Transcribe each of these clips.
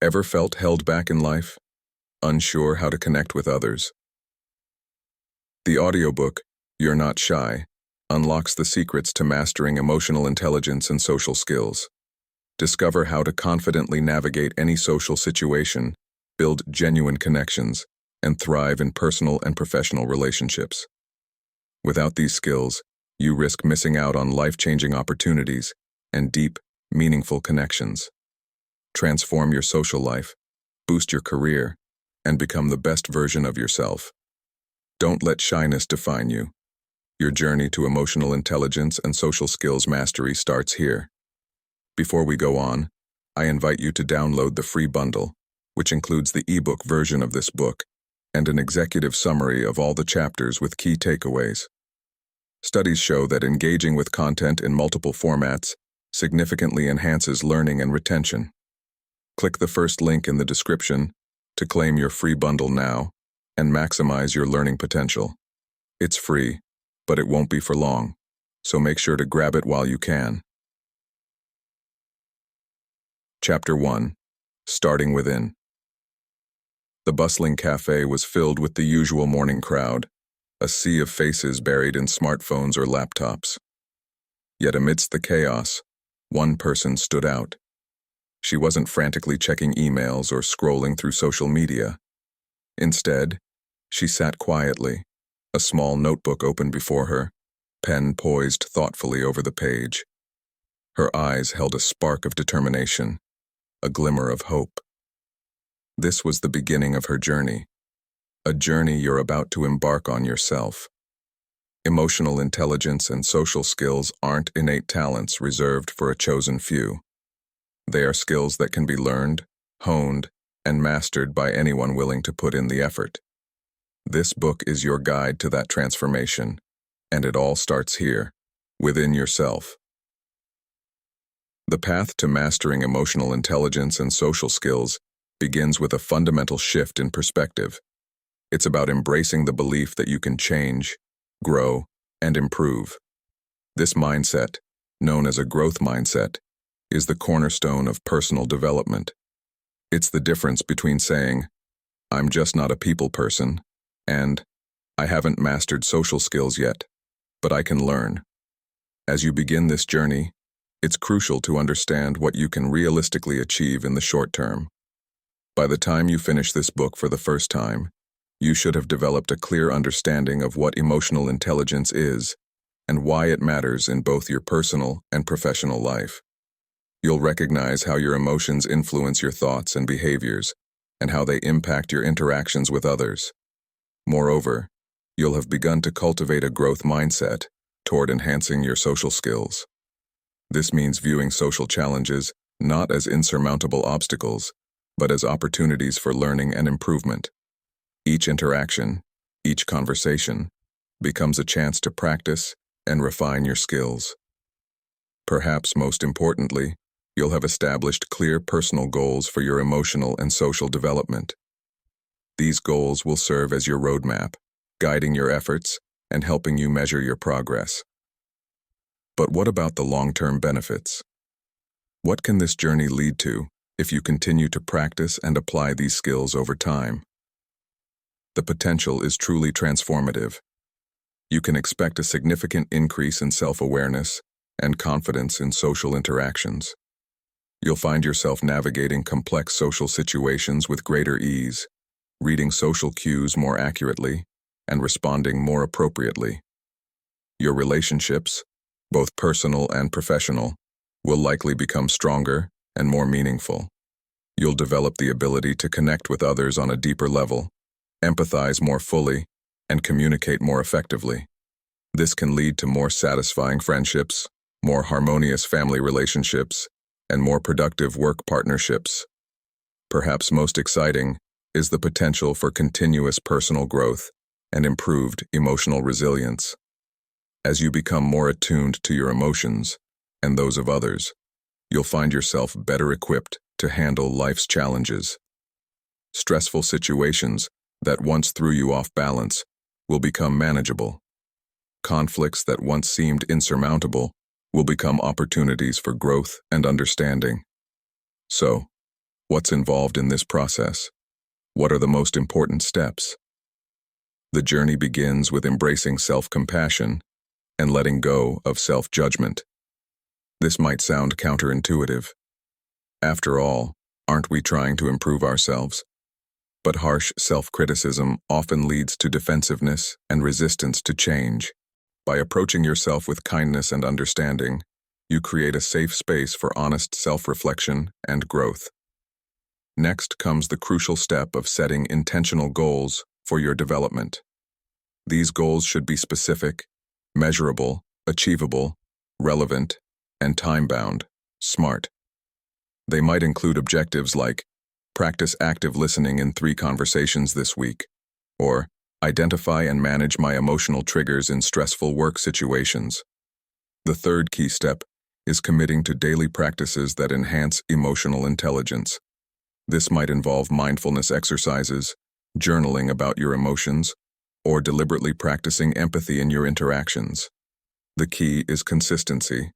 Ever felt held back in life? Unsure how to connect with others? The audiobook, You're Not Shy, unlocks the secrets to mastering emotional intelligence and social skills. Discover how to confidently navigate any social situation, build genuine connections, and thrive in personal and professional relationships. Without these skills, you risk missing out on life-changing opportunities and deep, meaningful connections. Transform your social life, boost your career, and become the best version of yourself. Don't let shyness define you. Your journey to emotional intelligence and social skills mastery starts here. Before we go on, I invite you to download the free bundle, which includes the ebook version of this book and an executive summary of all the chapters with key takeaways. Studies show that engaging with content in multiple formats significantly enhances learning and retention. Click the first link in the description to claim your free bundle now and maximize your learning potential. It's free, but it won't be for long, so make sure to grab it while you can. Chapter 1. Starting Within. The bustling cafe was filled with the usual morning crowd, a sea of faces buried in smartphones or laptops. Yet amidst the chaos, one person stood out. She wasn't frantically checking emails or scrolling through social media. Instead, she sat quietly, a small notebook open before her, pen poised thoughtfully over the page. Her eyes held a spark of determination, a glimmer of hope. This was the beginning of her journey, a journey you're about to embark on yourself. Emotional intelligence and social skills aren't innate talents reserved for a chosen few. They are skills that can be learned, honed, and mastered by anyone willing to put in the effort. This book is your guide to that transformation, and it all starts here, within yourself. The path to mastering emotional intelligence and social skills begins with a fundamental shift in perspective. It's about embracing the belief that you can change, grow, and improve. This mindset, known as a growth mindset, is the cornerstone of personal development. It's the difference between saying, "I'm just not a people person," and "I haven't mastered social skills yet, but I can learn." As you begin this journey, it's crucial to understand what you can realistically achieve in the short term. By the time you finish this book for the first time, you should have developed a clear understanding of what emotional intelligence is and why it matters in both your personal and professional life. You'll recognize how your emotions influence your thoughts and behaviors, and how they impact your interactions with others. Moreover, you'll have begun to cultivate a growth mindset toward enhancing your social skills. This means viewing social challenges not as insurmountable obstacles, but as opportunities for learning and improvement. Each interaction, each conversation, becomes a chance to practice and refine your skills. Perhaps most importantly, you'll have established clear personal goals for your emotional and social development. These goals will serve as your roadmap, guiding your efforts and helping you measure your progress. But what about the long-term benefits? What can this journey lead to if you continue to practice and apply these skills over time? The potential is truly transformative. You can expect a significant increase in self-awareness and confidence in social interactions. You'll find yourself navigating complex social situations with greater ease, reading social cues more accurately, and responding more appropriately. Your relationships, both personal and professional, will likely become stronger and more meaningful. You'll develop the ability to connect with others on a deeper level, empathize more fully, and communicate more effectively. This can lead to more satisfying friendships, more harmonious family relationships, and more productive work partnerships. Perhaps most exciting is the potential for continuous personal growth and improved emotional resilience. As you become more attuned to your emotions and those of others, you'll find yourself better equipped to handle life's challenges. Stressful situations that once threw you off balance will become manageable. Conflicts that once seemed insurmountable will become opportunities for growth and understanding. So, What's involved in this process? What are the most important steps? The journey begins with embracing self-compassion and letting go of self-judgment. This might sound counterintuitive. After all, aren't we trying to improve ourselves? But harsh self-criticism often leads to defensiveness and resistance to change. By approaching yourself with kindness and understanding, you create a safe space for honest self-reflection and growth. Next comes the crucial step of setting intentional goals for your development. These goals should be specific, measurable, achievable, relevant, and time-bound, SMART. They might include objectives like practice active listening in 3 conversations this week, or identify and manage my emotional triggers in stressful work situations. The third key step is committing to daily practices that enhance emotional intelligence. This might involve mindfulness exercises, journaling about your emotions, or deliberately practicing empathy in your interactions. The key is consistency.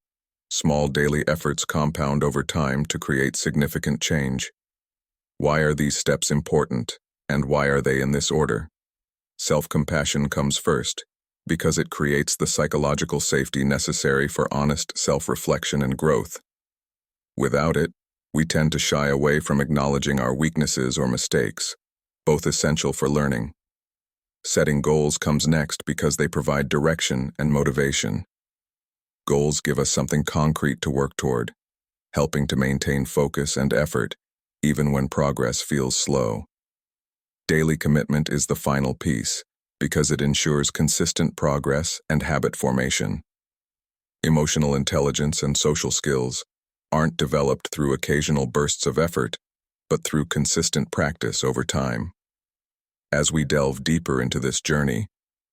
Small daily efforts compound over time to create significant change. Why are these steps important, and why are they in this order? Self-compassion comes first, because it creates the psychological safety necessary for honest self-reflection and growth. Without it, we tend to shy away from acknowledging our weaknesses or mistakes, both essential for learning. Setting goals comes next because they provide direction and motivation. Goals give us something concrete to work toward, helping to maintain focus and effort, even when progress feels slow. Daily commitment is the final piece, because it ensures consistent progress and habit formation. Emotional intelligence and social skills aren't developed through occasional bursts of effort, but through consistent practice over time. As we delve deeper into this journey,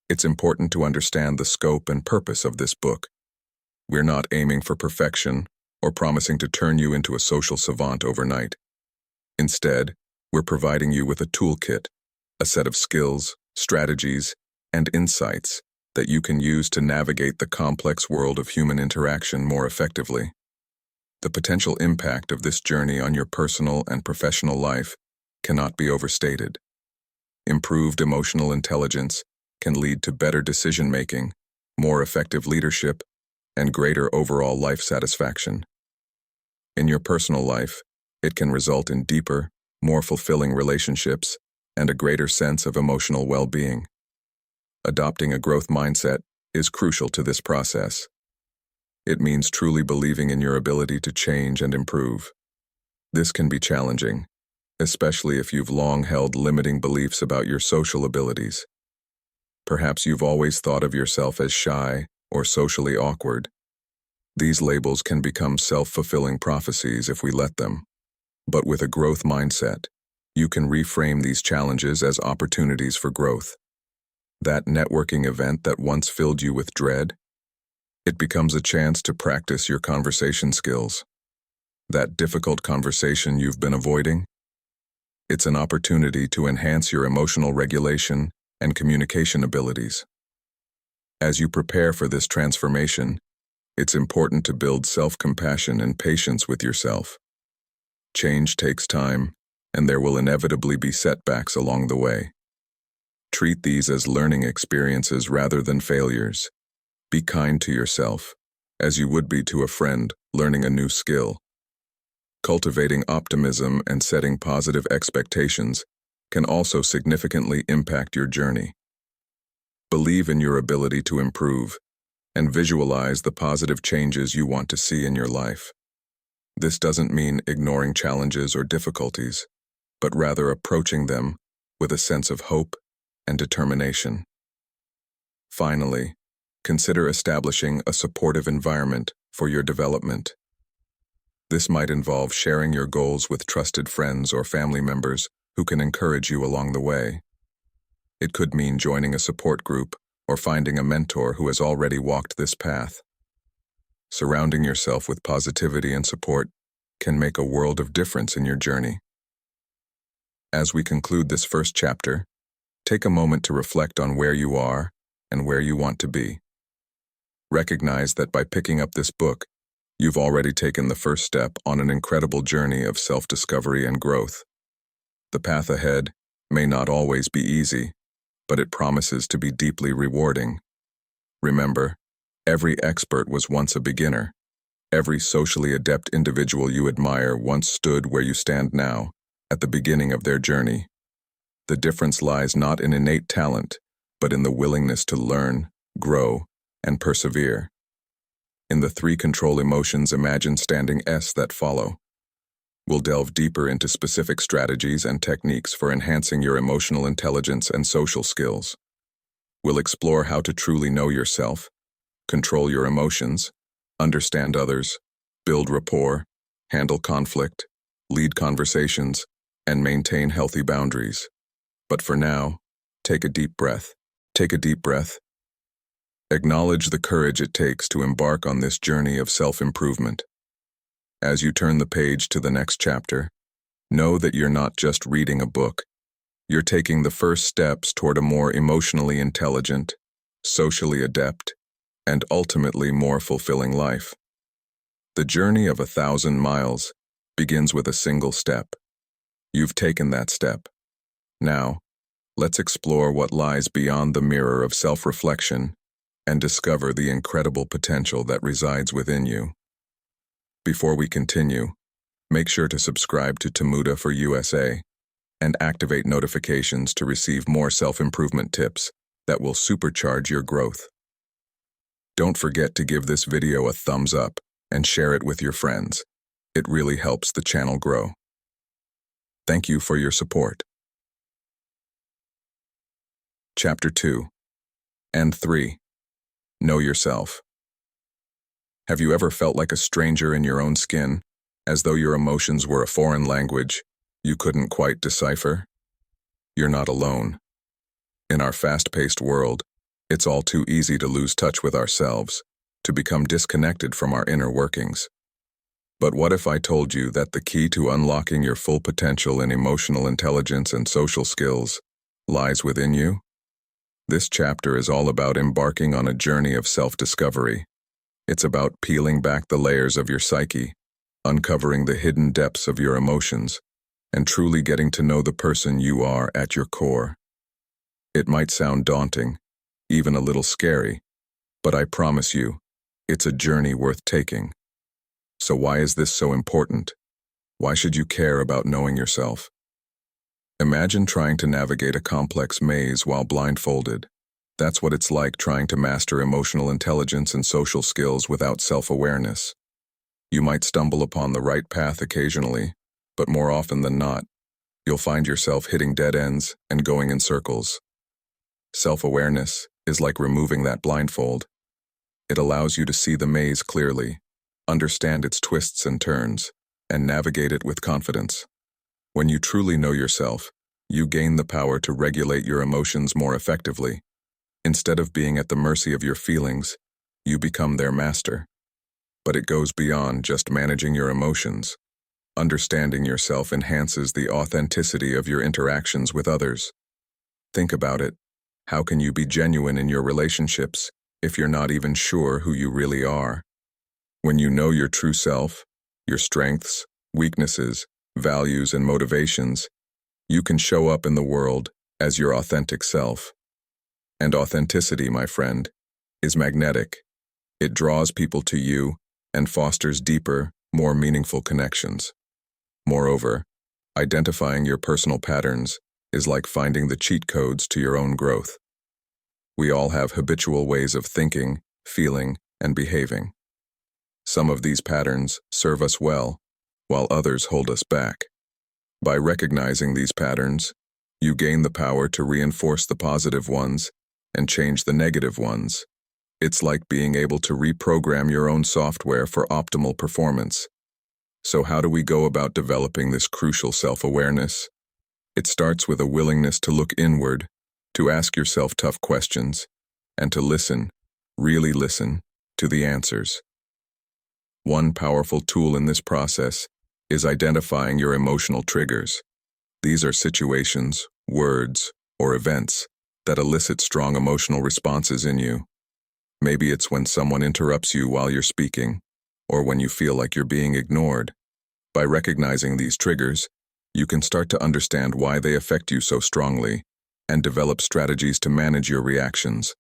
it's important to understand the scope and purpose of this book. We're not aiming for perfection or promising to turn you into a social savant overnight. Instead, we're providing you with a toolkit, a set of skills, strategies, and insights that you can use to navigate the complex world of human interaction more effectively. The potential impact of this journey on your personal and professional life cannot be overstated. Improved emotional intelligence can lead to better decision-making, more effective leadership, and greater overall life satisfaction. In your personal life, it can result in deeper, more fulfilling relationships and a greater sense of emotional well-being. Adopting a growth mindset is crucial to this process. It means truly believing in your ability to change and improve. This can be challenging, especially if you've long held limiting beliefs about your social abilities. Perhaps you've always thought of yourself as shy or socially awkward. These labels can become self-fulfilling prophecies if we let them. But with a growth mindset, you can reframe these challenges as opportunities for growth. That networking event that once filled you with dread, it becomes a chance to practice your conversation skills. That difficult conversation you've been avoiding, it's an opportunity to enhance your emotional regulation and communication abilities. As you prepare for this transformation, it's important to build self-compassion and patience with yourself. Change takes time, and there will inevitably be setbacks along the way. Treat these as learning experiences rather than failures. Be kind to yourself, as you would be to a friend learning a new skill. Cultivating optimism and setting positive expectations can also significantly impact your journey. Believe in your ability to improve, and visualize the positive changes you want to see in your life. This doesn't mean ignoring challenges or difficulties, but rather approaching them with a sense of hope and determination. Finally, consider establishing a supportive environment for your development. This might involve sharing your goals with trusted friends or family members who can encourage you along the way. It could mean joining a support group or finding a mentor who has already walked this path. Surrounding yourself with positivity and support can make a world of difference in your journey. As we conclude this first chapter, take a moment to reflect on where you are and where you want to be. Recognize that by picking up this book, You've already taken the first step on an incredible journey of self-discovery and growth. The path ahead may not always be easy, but it promises to be deeply rewarding. Remember, every expert was once a beginner. Every socially adept individual you admire once stood where you stand now, at the beginning of their journey. The difference lies not in innate talent, but in the willingness to learn, grow, and persevere. In the 3 control emotions imagine standing S that follow. We'll delve deeper into specific strategies and techniques for enhancing your emotional intelligence and social skills. We'll explore how to truly know yourself, control your emotions, understand others, build rapport, handle conflict, lead conversations, and maintain healthy boundaries. But for now, take a deep breath. Take a deep breath. Acknowledge the courage it takes to embark on this journey of self-improvement. As you turn the page to the next chapter, know that you're not just reading a book. You're taking the first steps toward a more emotionally intelligent, socially adept, and ultimately more fulfilling life. The journey of 1,000 miles begins with a single step. You've taken that step. Now, let's explore what lies beyond the mirror of self-reflection and discover the incredible potential that resides within you. Before we continue, make sure to subscribe to Tamuda for USA and activate notifications to receive more self-improvement tips that will supercharge your growth. Don't forget to give this video a thumbs up and share it with your friends. It really helps the channel grow. Thank you for your support. Chapter 2 and 3. Know yourself. Have you ever felt like a stranger in your own skin, as though your emotions were a foreign language you couldn't quite decipher? You're not alone. In our fast-paced world, it's all too easy to lose touch with ourselves, to become disconnected from our inner workings. But what if I told you that the key to unlocking your full potential in emotional intelligence and social skills lies within you? This chapter is all about embarking on a journey of self-discovery. It's about peeling back the layers of your psyche, uncovering the hidden depths of your emotions, and truly getting to know the person you are at your core. It might sound daunting, even a little scary, but I promise you, it's a journey worth taking. So why is this so important? Why should you care about knowing yourself? Imagine trying to navigate a complex maze while blindfolded. That's what it's like trying to master emotional intelligence and social skills without self-awareness. You might stumble upon the right path occasionally, but more often than not, you'll find yourself hitting dead ends and going in circles. Self-awareness is like removing that blindfold. It allows you to see the maze clearly, understand its twists and turns, and navigate it with confidence. When you truly know yourself, you gain the power to regulate your emotions more effectively. Instead of being at the mercy of your feelings, you become their master. But it goes beyond just managing your emotions. Understanding yourself enhances the authenticity of your interactions with others. Think about it. How can you be genuine in your relationships if you're not even sure who you really are? When you know your true self, your strengths, weaknesses, values, and motivations, you can show up in the world as your authentic self. And authenticity, my friend, is magnetic. It draws people to you and fosters deeper, more meaningful connections. Moreover, identifying your personal patterns is like finding the cheat codes to your own growth. We all have habitual ways of thinking, feeling, and behaving. Some of these patterns serve us well, while others hold us back. By recognizing these patterns, you gain the power to reinforce the positive ones and change the negative ones. It's like being able to reprogram your own software for optimal performance. So how do we go about developing this crucial self-awareness? It starts with a willingness to look inward, to ask yourself tough questions, and to listen, really listen, to the answers. One powerful tool in this process is identifying your emotional triggers. These are situations, words, or events that elicit strong emotional responses in you. Maybe it's when someone interrupts you while you're speaking, or when you feel like you're being ignored. By recognizing these triggers, you can start to understand why they affect you so strongly and develop strategies to manage your reactions.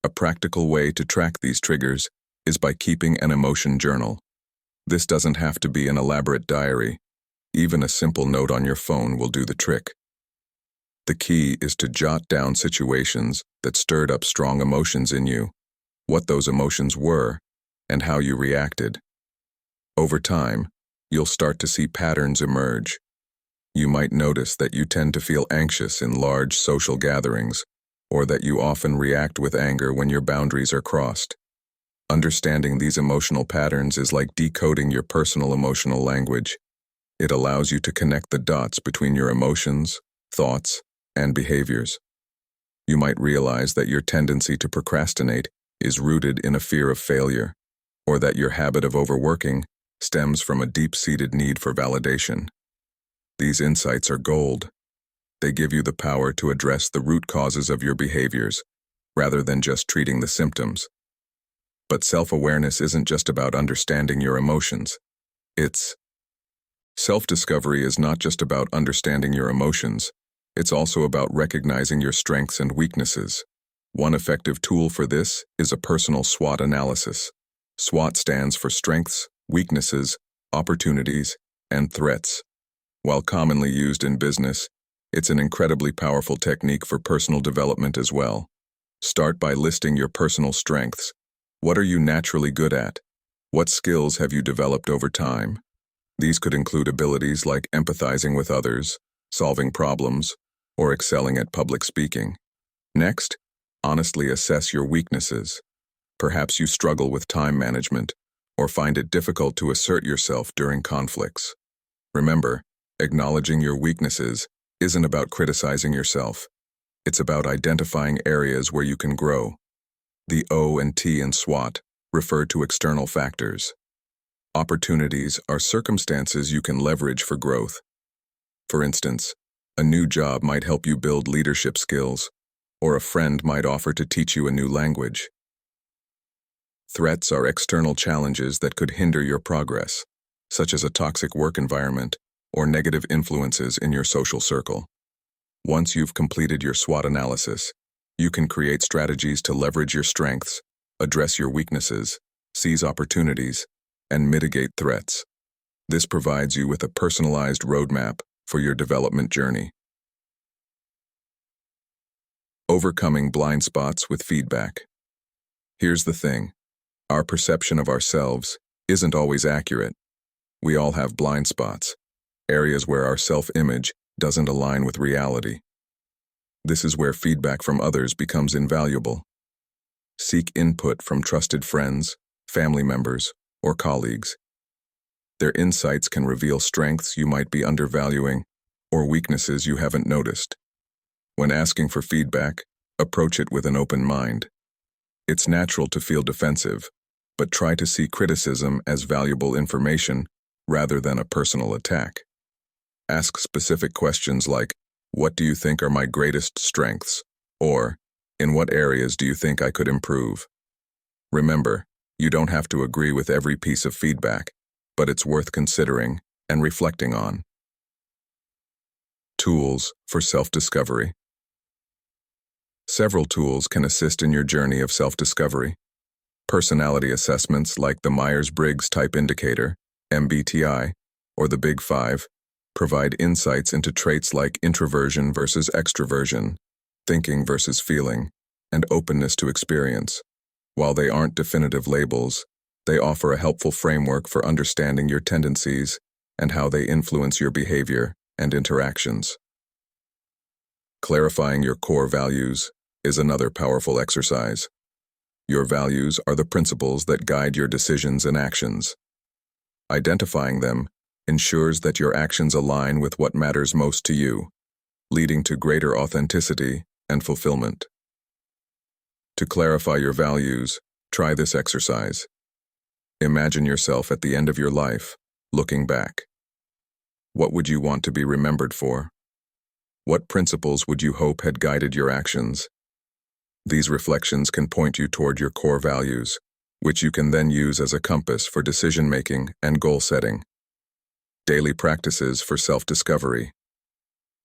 A practical way to track these triggers is by keeping an emotion journal. This doesn't have to be an elaborate diary. Even a simple note on your phone will do the trick. The key is to jot down situations that stirred up strong emotions in you, what those emotions were, and how you reacted. Over time, you'll start to see patterns emerge. You might notice that you tend to feel anxious in large social gatherings, or that you often react with anger when your boundaries are crossed. Understanding these emotional patterns is like decoding your personal emotional language. It allows you to connect the dots between your emotions, thoughts, and behaviors. You might realize that your tendency to procrastinate is rooted in a fear of failure, or that your habit of overworking stems from a deep-seated need for validation. These insights are gold. They give you the power to address the root causes of your behaviors, rather than just treating the symptoms. But self-awareness isn't just about understanding your emotions. Self-discovery is not just about understanding your emotions. It's also about recognizing your strengths and weaknesses. One effective tool for this is a personal SWOT analysis. SWOT stands for strengths, weaknesses, opportunities, and threats. While commonly used in business, it's an incredibly powerful technique for personal development as well. Start by listing your personal strengths. What are you naturally good at? What skills have you developed over time? These could include abilities like empathizing with others, solving problems, or excelling at public speaking. Next, honestly assess your weaknesses. Perhaps you struggle with time management, or find it difficult to assert yourself during conflicts. Remember, acknowledging your weaknesses isn't about criticizing yourself. It's about identifying areas where you can grow. The O and T in SWOT refer to external factors. Opportunities are circumstances you can leverage for growth. For instance, a new job might help you build leadership skills, or a friend might offer to teach you a new language. Threats are external challenges that could hinder your progress, such as a toxic work environment or negative influences in your social circle. Once you've completed your SWOT analysis, you can create strategies to leverage your strengths, address your weaknesses, seize opportunities, and mitigate threats. This provides you with a personalized roadmap for your development journey. Overcoming blind spots with feedback. Here's the thing. Our perception of ourselves isn't always accurate. We all have blind spots, areas where our self-image doesn't align with reality. This is where feedback from others becomes invaluable. Seek input from trusted friends, family members, or colleagues. Their insights can reveal strengths you might be undervaluing or weaknesses you haven't noticed. When asking for feedback, approach it with an open mind. It's natural to feel defensive, but try to see criticism as valuable information rather than a personal attack. Ask specific questions like, "What do you think are my greatest strengths?" or, "In what areas do you think I could improve?" Remember, you don't have to agree with every piece of feedback, but it's worth considering and reflecting on. Tools for self-discovery. Several tools can assist in your journey of self-discovery. Personality assessments like the Myers-Briggs Type Indicator, MBTI, or the Big Five provide insights into traits like introversion versus extroversion, thinking versus feeling, and openness to experience. While they aren't definitive labels, they offer a helpful framework for understanding your tendencies and how they influence your behavior and interactions. Clarifying your core values is another powerful exercise. Your values are the principles that guide your decisions and actions. Identifying them ensures that your actions align with what matters most to you, leading to greater authenticity and fulfillment. To clarify your values, try this exercise. Imagine yourself at the end of your life, looking back. What would you want to be remembered for? What principles would you hope had guided your actions? These reflections can point you toward your core values, which you can then use as a compass for decision-making and goal setting. Daily practices for self-discovery.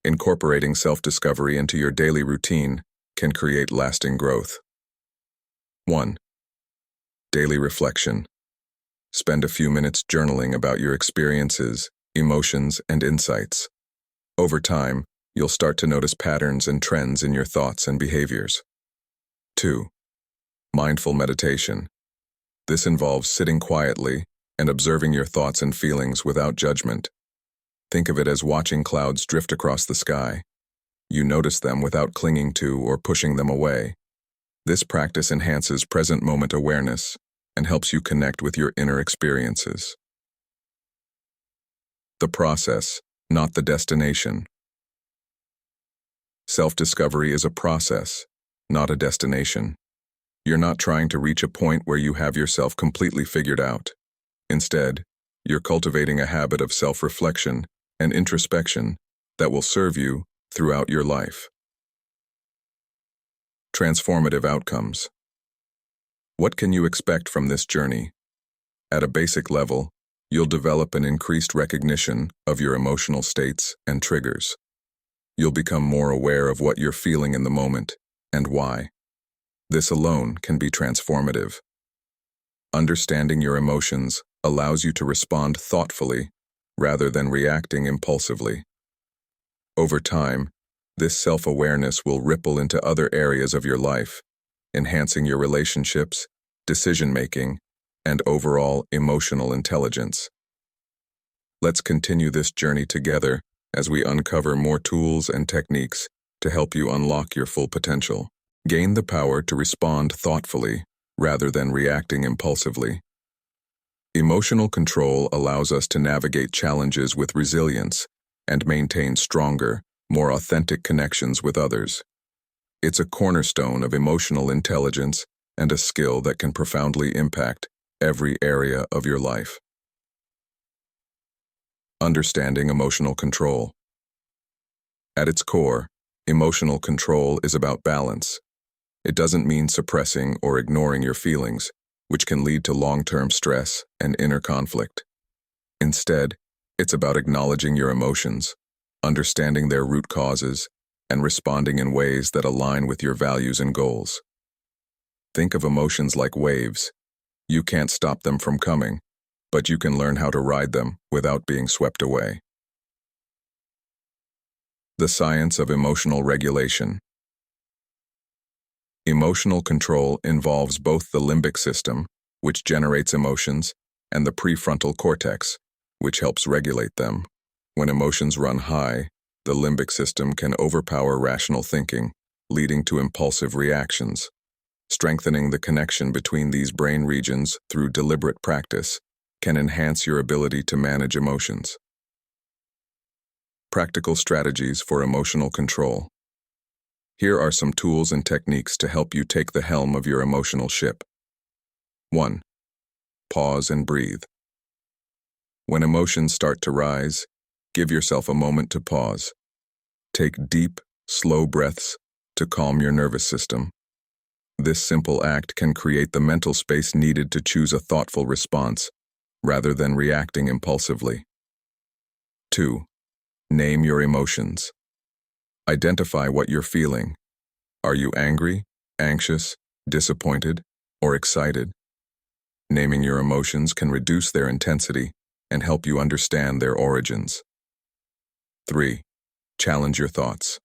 Incorporating self-discovery into your daily routine can create lasting growth. 1. Daily reflection. Spend a few minutes journaling about your experiences, emotions, and insights. Over time, you'll start to notice patterns and trends in your thoughts and behaviors. 2. Mindful meditation. This involves sitting quietly and observing your thoughts and feelings without judgment. Think of it as watching clouds drift across the sky. You notice them without clinging to or pushing them away. This practice enhances present moment awareness and helps you connect with your inner experiences. The process, not the destination. Self-discovery is a process, not a destination. You're not trying to reach a point where you have yourself completely figured out. Instead, you're cultivating a habit of self-reflection and introspection that will serve you throughout your life. Transformative outcomes. What can you expect from this journey? At a basic level, you'll develop an increased recognition of your emotional states and triggers. You'll become more aware of what you're feeling in the moment and why. This alone can be transformative. Understanding your emotions allows you to respond thoughtfully rather than reacting impulsively. Over time, this self-awareness will ripple into other areas of your life, enhancing your relationships, decision-making, and overall emotional intelligence. Let's continue this journey together as we uncover more tools and techniques to help you unlock your full potential. Gain the power to respond thoughtfully rather than reacting impulsively. Emotional control allows us to navigate challenges with resilience and maintain stronger, more authentic connections with others. It's a cornerstone of emotional intelligence and a skill that can profoundly impact every area of your life. Understanding emotional control. At its core, emotional control is about balance. It doesn't mean suppressing or ignoring your feelings, which can lead to long-term stress and inner conflict. Instead, it's about acknowledging your emotions, understanding their root causes, and responding in ways that align with your values and goals. Think of emotions like waves. You can't stop them from coming, but you can learn how to ride them without being swept away. The science of emotional regulation. Emotional control involves both the limbic system, which generates emotions, and the prefrontal cortex, which helps regulate them. When emotions run high, the limbic system can overpower rational thinking, leading to impulsive reactions. Strengthening the connection between these brain regions through deliberate practice can enhance your ability to manage emotions. Practical strategies for emotional control. Here are some tools and techniques to help you take the helm of your emotional ship. 1. Pause and breathe. When emotions start to rise, give yourself a moment to pause. Take deep, slow breaths to calm your nervous system. This simple act can create the mental space needed to choose a thoughtful response, rather than reacting impulsively. 2. Name your emotions. Identify what you're feeling. Are you angry, anxious, disappointed, or excited? Naming your emotions can reduce their intensity and help you understand their origins. 3. Challenge your thoughts.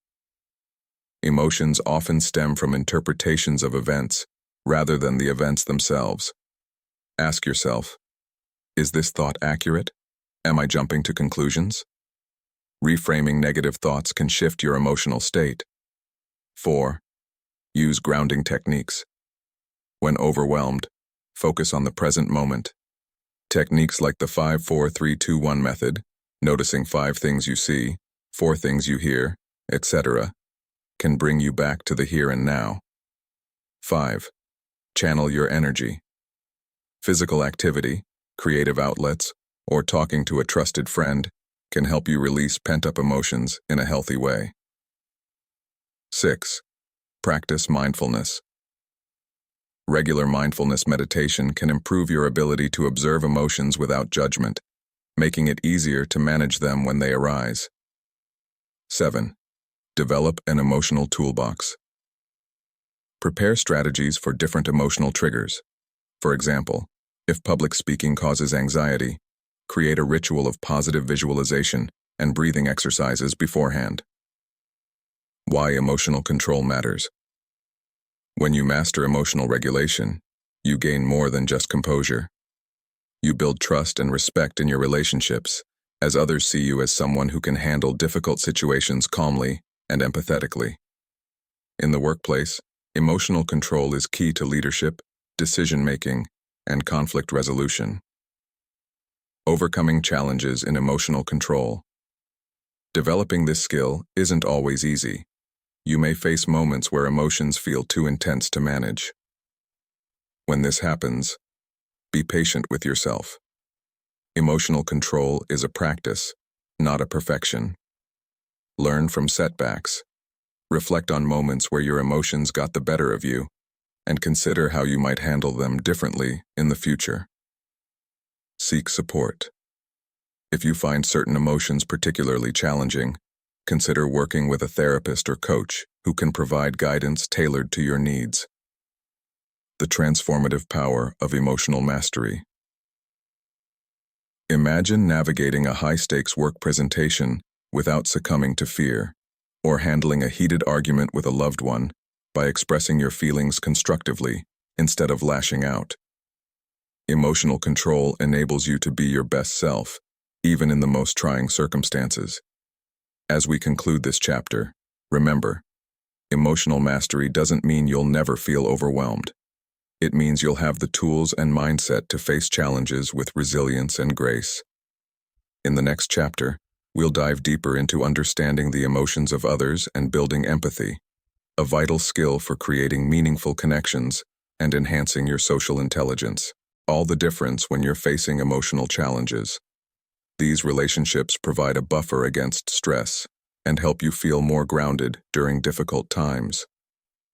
Emotions often stem from interpretations of events rather than the events themselves. Ask yourself, is this thought accurate? Am I jumping to conclusions? Reframing negative thoughts can shift your emotional state. 4. Use grounding techniques. When overwhelmed, focus on the present moment. Techniques like the 5-4-3-2-1 method, noticing 5 things you see, 4 things you hear, etc., can bring you back to the here and now. 5. Channel your energy. Physical activity, creative outlets, or talking to a trusted friend can help you release pent-up emotions in a healthy way. 6. Practice mindfulness. Regular mindfulness meditation can improve your ability to observe emotions without judgment, making it easier to manage them when they arise. 7. Develop an emotional toolbox. Prepare strategies for different emotional triggers. For example, if public speaking causes anxiety, create a ritual of positive visualization and breathing exercises beforehand. Why emotional control matters. When you master emotional regulation, you gain more than just composure. You build trust and respect in your relationships, as others see you as someone who can handle difficult situations calmly and empathetically. In the workplace, emotional control is key to leadership, decision-making, and conflict resolution. Overcoming challenges in emotional control. Developing this skill isn't always easy. You may face moments where emotions feel too intense to manage. When this happens, be patient with yourself. Emotional control is a practice, not a perfection. Learn from setbacks. Reflect on moments where your emotions got the better of you, and consider how you might handle them differently in the future. Seek support. If you find certain emotions particularly challenging, consider working with a therapist or coach who can provide guidance tailored to your needs. The transformative power of emotional mastery. Imagine navigating a high-stakes work presentation without succumbing to fear, or handling a heated argument with a loved one by expressing your feelings constructively instead of lashing out. Emotional control enables you to be your best self, even in the most trying circumstances. As we conclude this chapter, remember, emotional mastery doesn't mean you'll never feel overwhelmed. It means you'll have the tools and mindset to face challenges with resilience and grace. In the next chapter, we'll dive deeper into understanding the emotions of others and building empathy, a vital skill for creating meaningful connections and enhancing your social intelligence. All the difference when you're facing emotional challenges. These relationships provide a buffer against stress and help you feel more grounded during difficult times.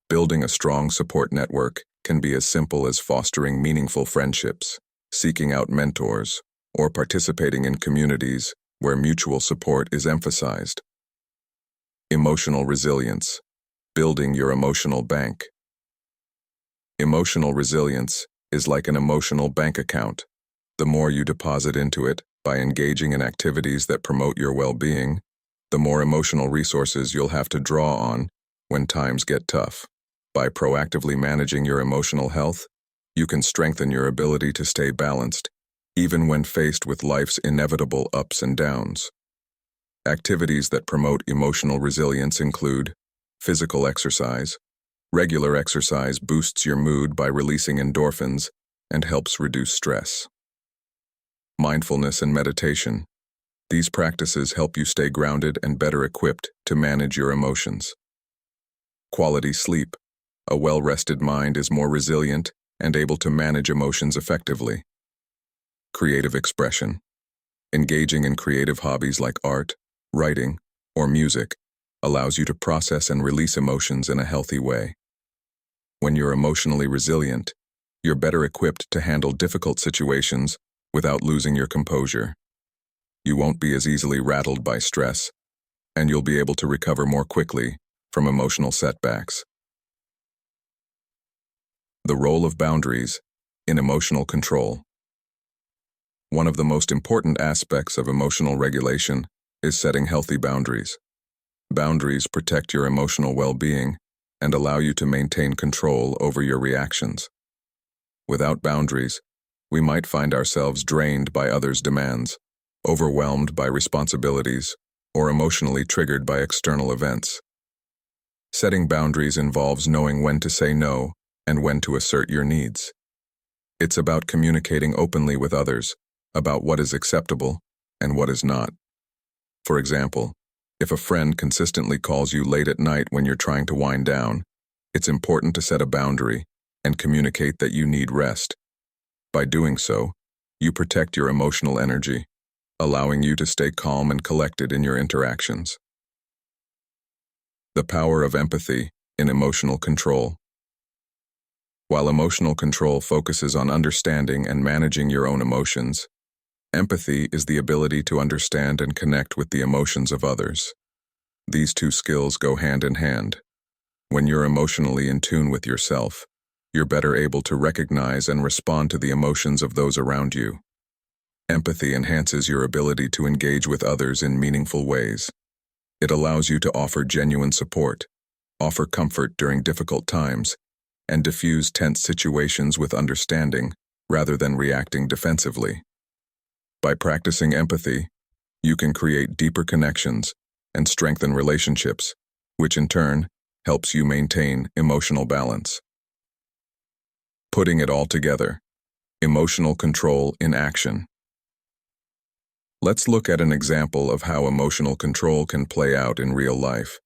Building a strong support network can be as simple as fostering meaningful friendships, seeking out mentors, or participating in communities where mutual support is emphasized. Emotional resilience. Building your emotional bank. Emotional resilience is like an emotional bank account. The more you deposit into it by engaging in activities that promote your well-being, the more emotional resources you'll have to draw on when times get tough. By proactively managing your emotional health, you can strengthen your ability to stay balanced, even when faced with life's inevitable ups and downs. Activities that promote emotional resilience include physical exercise. Regular exercise boosts your mood by releasing endorphins and helps reduce stress. Mindfulness and meditation. These practices help you stay grounded and better equipped to manage your emotions. Quality sleep. A well-rested mind is more resilient and able to manage emotions effectively. Creative expression. Engaging in creative hobbies like art, writing, or music allows you to process and release emotions in a healthy way. When you're emotionally resilient, you're better equipped to handle difficult situations without losing your composure. You won't be as easily rattled by stress, and you'll be able to recover more quickly from emotional setbacks. The role of boundaries in emotional control. One of the most important aspects of emotional regulation is setting healthy boundaries. Boundaries protect your emotional well-being and allow you to maintain control over your reactions. Without boundaries, we might find ourselves drained by others' demands, overwhelmed by responsibilities, or emotionally triggered by external events. Setting boundaries involves knowing when to say no and when to assert your needs. It's about communicating openly with others about what is acceptable and what is not. For example, if a friend consistently calls you late at night when you're trying to wind down, it's important to set a boundary and communicate that you need rest. By doing so, you protect your emotional energy, allowing you to stay calm and collected in your interactions. The power of empathy in emotional control. While emotional control focuses on understanding and managing your own emotions, empathy is the ability to understand and connect with the emotions of others. These two skills go hand in hand. When you're emotionally in tune with yourself, you're better able to recognize and respond to the emotions of those around you. Empathy enhances your ability to engage with others in meaningful ways. It allows you to offer genuine support, offer comfort during difficult times, and diffuse tense situations with understanding rather than reacting defensively. By practicing empathy, you can create deeper connections and strengthen relationships, which in turn helps you maintain emotional balance. Putting it all together, emotional control in action. Let's look at an example of how emotional control can play out in real life.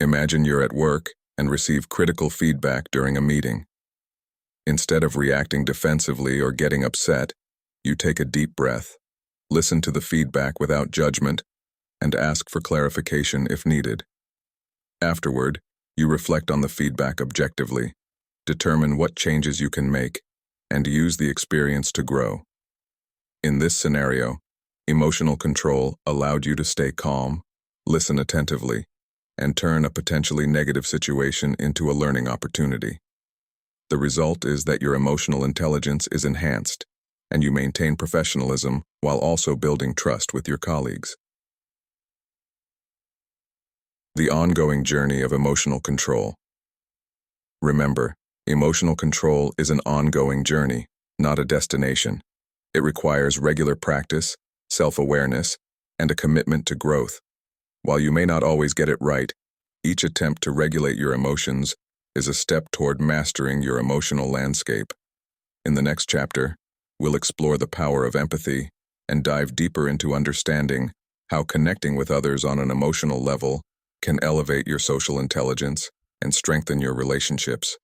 Imagine you're at work and receive critical feedback during a meeting. Instead of reacting defensively or getting upset, you take a deep breath, listen to the feedback without judgment, and ask for clarification if needed. Afterward, you reflect on the feedback objectively, determine what changes you can make, and use the experience to grow. In this scenario, emotional control allowed you to stay calm, listen attentively, and turn a potentially negative situation into a learning opportunity. The result is that your emotional intelligence is enhanced, and you maintain professionalism while also building trust with your colleagues. The ongoing journey of emotional control. Remember, emotional control is an ongoing journey, not a destination. It requires regular practice, self-awareness, and a commitment to growth. While you may not always get it right, each attempt to regulate your emotions is a step toward mastering your emotional landscape. In the next chapter, we'll explore the power of empathy and dive deeper into understanding how connecting with others on an emotional level can elevate your social intelligence and strengthen your relationships.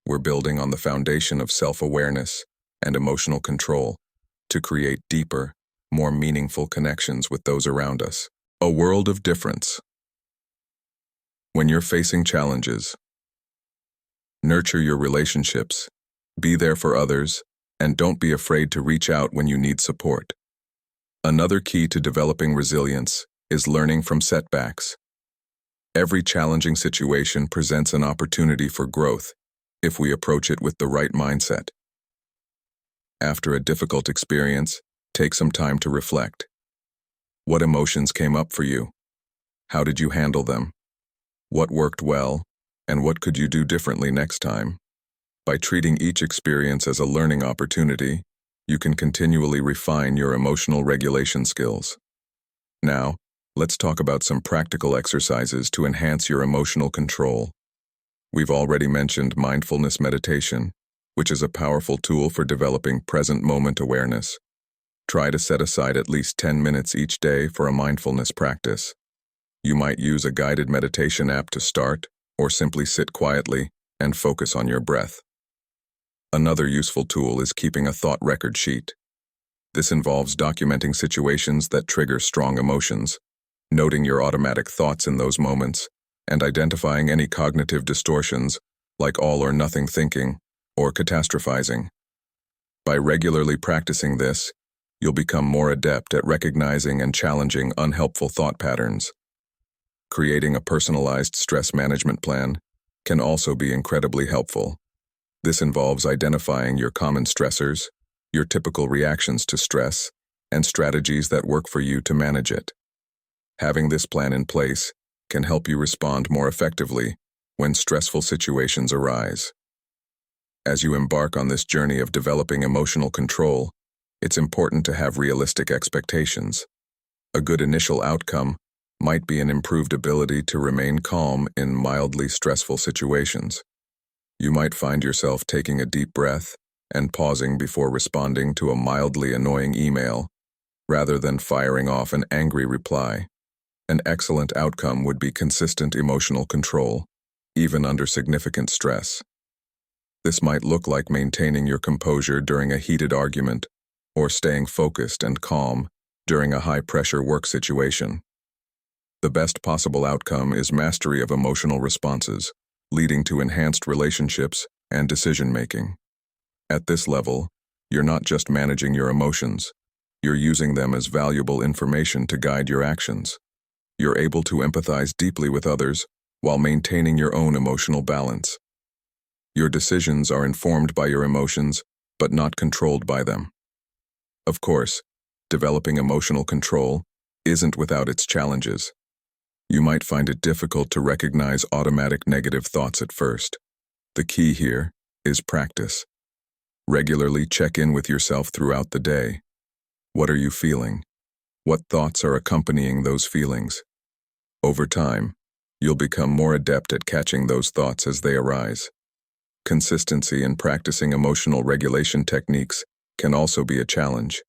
We're building on the foundation of self-awareness and emotional control to create deeper, more meaningful connections with those around us. A world of difference. When you're facing challenges, nurture your relationships, be there for others, and don't be afraid to reach out when you need support. Another key to developing resilience is learning from setbacks. Every challenging situation presents an opportunity for growth if we approach it with the right mindset. After a difficult experience, take some time to reflect. What emotions came up for you? How did you handle them? What worked well, and what could you do differently next time? By treating each experience as a learning opportunity, you can continually refine your emotional regulation skills. Now, let's talk about some practical exercises to enhance your emotional control. We've already mentioned mindfulness meditation, which is a powerful tool for developing present moment awareness. Try to set aside at least 10 minutes each day for a mindfulness practice. You might use a guided meditation app to start, or simply sit quietly and focus on your breath. Another useful tool is keeping a thought record sheet. This involves documenting situations that trigger strong emotions, noting your automatic thoughts in those moments, and identifying any cognitive distortions like all or nothing thinking or catastrophizing. By regularly practicing this, you'll become more adept at recognizing and challenging unhelpful thought patterns. Creating a personalized stress management plan can also be incredibly helpful. This involves identifying your common stressors, your typical reactions to stress, and strategies that work for you to manage it. Having this plan in place can help you respond more effectively when stressful situations arise. As you embark on this journey of developing emotional control, it's important to have realistic expectations. A good initial outcome might be an improved ability to remain calm in mildly stressful situations. You might find yourself taking a deep breath and pausing before responding to a mildly annoying email, rather than firing off an angry reply. An excellent outcome would be consistent emotional control, even under significant stress. This might look like maintaining your composure during a heated argument, or staying focused and calm during a high-pressure work situation. The best possible outcome is mastery of emotional responses, leading to enhanced relationships and decision-making. At this level, you're not just managing your emotions, you're using them as valuable information to guide your actions. You're able to empathize deeply with others while maintaining your own emotional balance. Your decisions are informed by your emotions, but not controlled by them. Of course, developing emotional control isn't without its challenges. You might find it difficult to recognize automatic negative thoughts at first. The key here is practice. Regularly check in with yourself throughout the day. What are you feeling? What thoughts are accompanying those feelings? Over time, you'll become more adept at catching those thoughts as they arise. Consistency in practicing emotional regulation techniques can also be a challenge.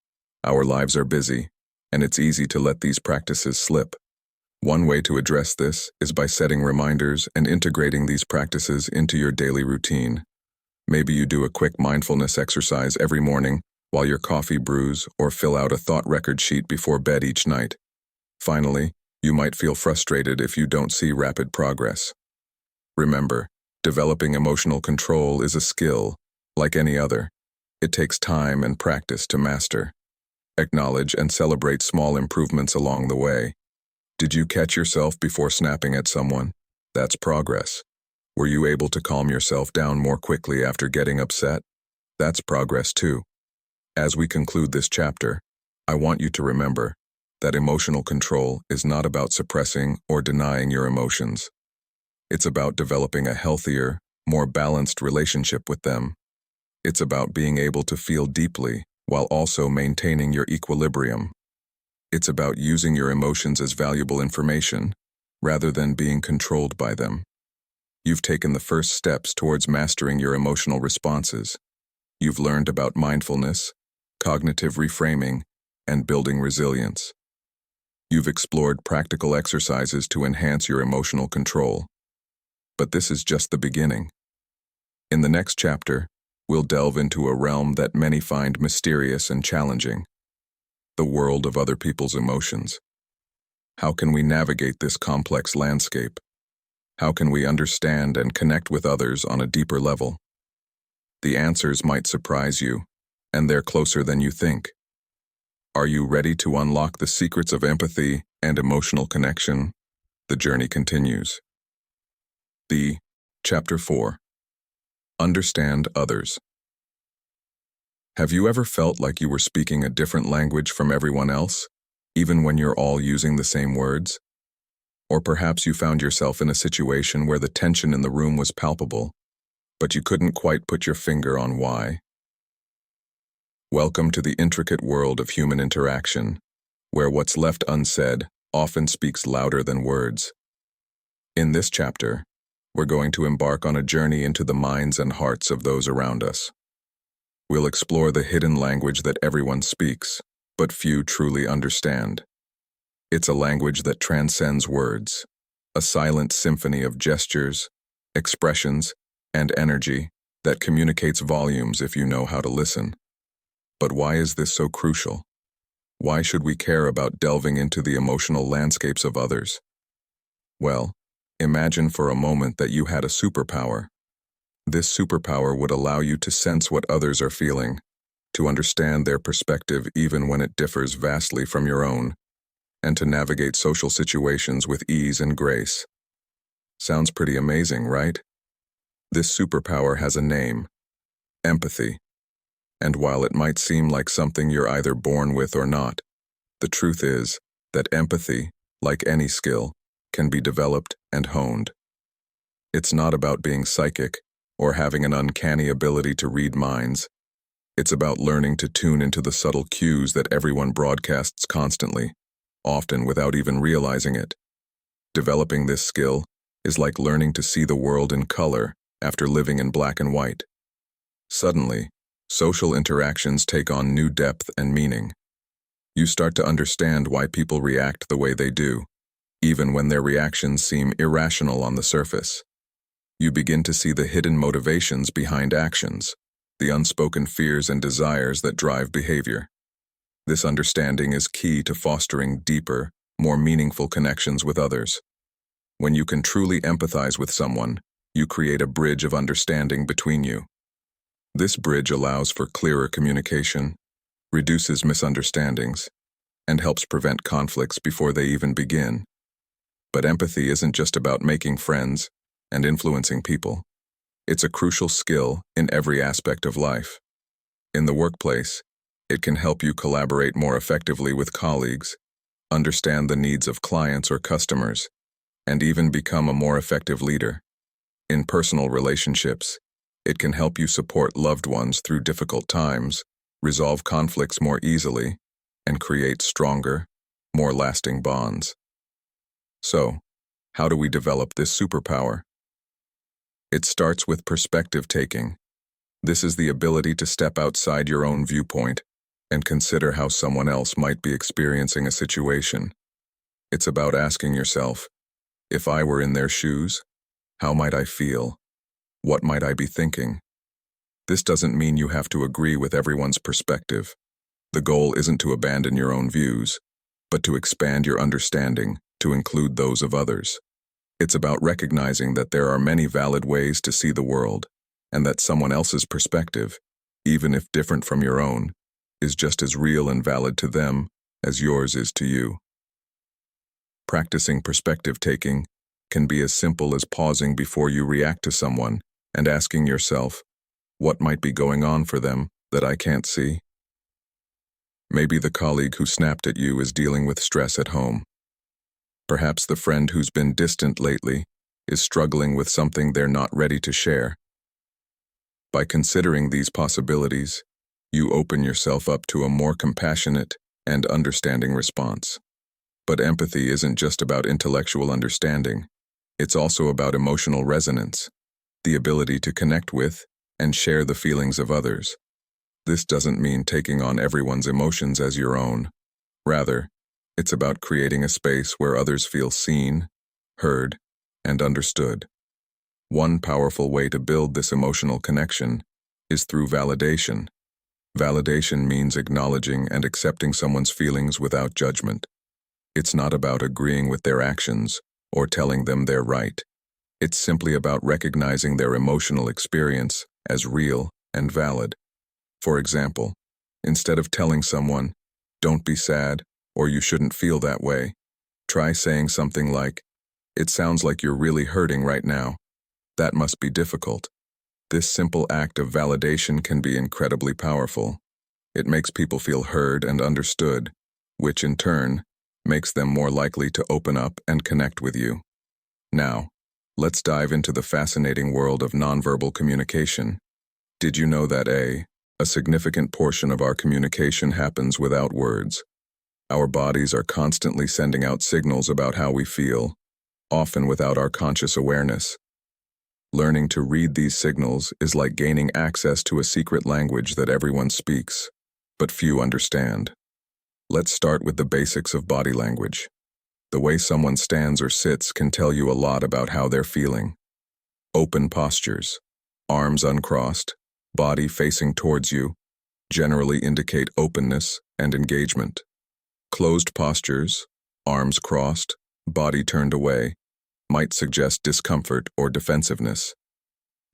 Our lives are busy, and it's easy to let these practices slip. One way to address this is by setting reminders and integrating these practices into your daily routine. Maybe you do a quick mindfulness exercise every morning while your coffee brews, or fill out a thought record sheet before bed each night. Finally, you might feel frustrated if you don't see rapid progress. Remember, developing emotional control is a skill, like any other. It takes time and practice to master. Acknowledge and celebrate small improvements along the way. Did you catch yourself before snapping at someone? That's progress. Were you able to calm yourself down more quickly after getting upset? That's progress too. As we conclude this chapter, I want you to remember that emotional control is not about suppressing or denying your emotions. It's about developing a healthier, more balanced relationship with them. It's about being able to feel deeply while also maintaining your equilibrium. It's about using your emotions as valuable information rather than being controlled by them. You've taken the first steps towards mastering your emotional responses. You've learned about mindfulness, cognitive reframing, and building resilience. You've explored practical exercises to enhance your emotional control. But this is just the beginning. In the next chapter, we'll delve into a realm that many find mysterious and challenging: the world of other people's emotions. How can we navigate this complex landscape? How can we understand and connect with others on a deeper level? The answers might surprise you, and they're closer than you think. Are you ready to unlock the secrets of empathy and emotional connection? The journey continues. Chapter 4. Understand others. Have you ever felt like you were speaking a different language from everyone else, even when you're all using the same words? Or perhaps you found yourself in a situation where the tension in the room was palpable, but you couldn't quite put your finger on why. Welcome to the intricate world of human interaction, where what's left unsaid often speaks louder than words. In this chapter, we're going to embark on a journey into the minds and hearts of those around us. We'll explore the hidden language that everyone speaks, but few truly understand. It's a language that transcends words, a silent symphony of gestures, expressions, and energy that communicates volumes if you know how to listen. But why is this so crucial? Why should we care about delving into the emotional landscapes of others? Well, imagine for a moment that you had a superpower. This superpower would allow you to sense what others are feeling, to understand their perspective even when it differs vastly from your own, and to navigate social situations with ease and grace. Sounds pretty amazing, right? This superpower has a name: empathy. And while it might seem like something you're either born with or not, the truth is that empathy, like any skill, can be developed and honed. It's not about being psychic or having an uncanny ability to read minds. It's about learning to tune into the subtle cues that everyone broadcasts constantly, often without even realizing it. Developing this skill is like learning to see the world in color after living in black and white. Suddenly, social interactions take on new depth and meaning. You start to understand why people react the way they do, even when their reactions seem irrational on the surface. You begin to see the hidden motivations behind actions, the unspoken fears and desires that drive behavior. This understanding is key to fostering deeper, more meaningful connections with others. When you can truly empathize with someone, you create a bridge of understanding between you. This bridge allows for clearer communication, reduces misunderstandings, and helps prevent conflicts before they even begin. But empathy isn't just about making friends and influencing people. It's a crucial skill in every aspect of life. In the workplace, it can help you collaborate more effectively with colleagues, understand the needs of clients or customers, and even become a more effective leader. In personal relationships, it can help you support loved ones through difficult times, resolve conflicts more easily, and create stronger, more lasting bonds. So, how do we develop this superpower? It starts with perspective taking. This is the ability to step outside your own viewpoint and consider how someone else might be experiencing a situation. It's about asking yourself, if I were in their shoes, how might I feel? What might I be thinking? This doesn't mean you have to agree with everyone's perspective. The goal isn't to abandon your own views, but to expand your understanding to include those of others. It's about recognizing that there are many valid ways to see the world, and that someone else's perspective, even if different from your own, is just as real and valid to them as yours is to you. Practicing perspective taking can be as simple as pausing before you react to someone and asking yourself, what might be going on for them that I can't see? Maybe the colleague who snapped at you is dealing with stress at home. Perhaps the friend who's been distant lately is struggling with something they're not ready to share. By considering these possibilities, you open yourself up to a more compassionate and understanding response. But empathy isn't just about intellectual understanding. It's also about emotional resonance, the ability to connect with and share the feelings of others. This doesn't mean taking on everyone's emotions as your own. Rather, it's about creating a space where others feel seen, heard, and understood. One powerful way to build this emotional connection is through validation. Validation means acknowledging and accepting someone's feelings without judgment. It's not about agreeing with their actions or telling them they're right. It's simply about recognizing their emotional experience as real and valid. For example, instead of telling someone, "Don't be sad," or "You shouldn't feel that way," try saying something like, "It sounds like you're really hurting right now. That must be difficult." This simple act of validation can be incredibly powerful. It makes people feel heard and understood, which in turn makes them more likely to open up and connect with you. Now, let's dive into the fascinating world of nonverbal communication. Did you know that a significant portion of our communication happens without words? Our bodies are constantly sending out signals about how we feel, often without our conscious awareness. Learning to read these signals is like gaining access to a secret language that everyone speaks, but few understand. Let's start with the basics of body language. The way someone stands or sits can tell you a lot about how they're feeling. Open postures, arms uncrossed, body facing towards you, generally indicate openness and engagement. Closed postures, arms crossed, body turned away, might suggest discomfort or defensiveness.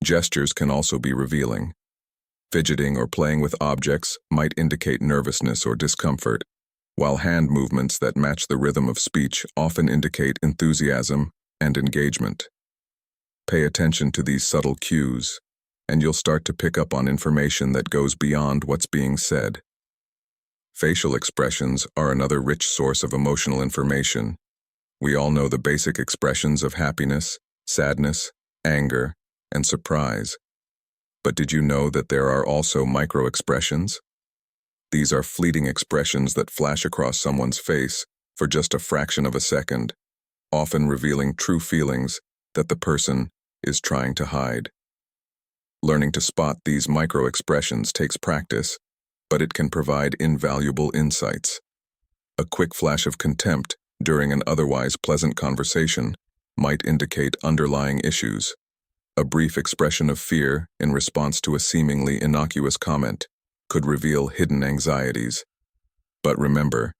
Gestures can also be revealing. Fidgeting or playing with objects might indicate nervousness or discomfort, while hand movements that match the rhythm of speech often indicate enthusiasm and engagement. Pay attention to these subtle cues, and you'll start to pick up on information that goes beyond what's being said. Facial expressions are another rich source of emotional information. We all know the basic expressions of happiness, sadness, anger, and surprise. But did you know that there are also micro-expressions? These are fleeting expressions that flash across someone's face for just a fraction of a second, often revealing true feelings that the person is trying to hide. Learning to spot these micro-expressions takes practice, but it can provide invaluable insights. A quick flash of contempt during an otherwise pleasant conversation might indicate underlying issues. A brief expression of fear in response to a seemingly innocuous comment could reveal hidden anxieties. But remember,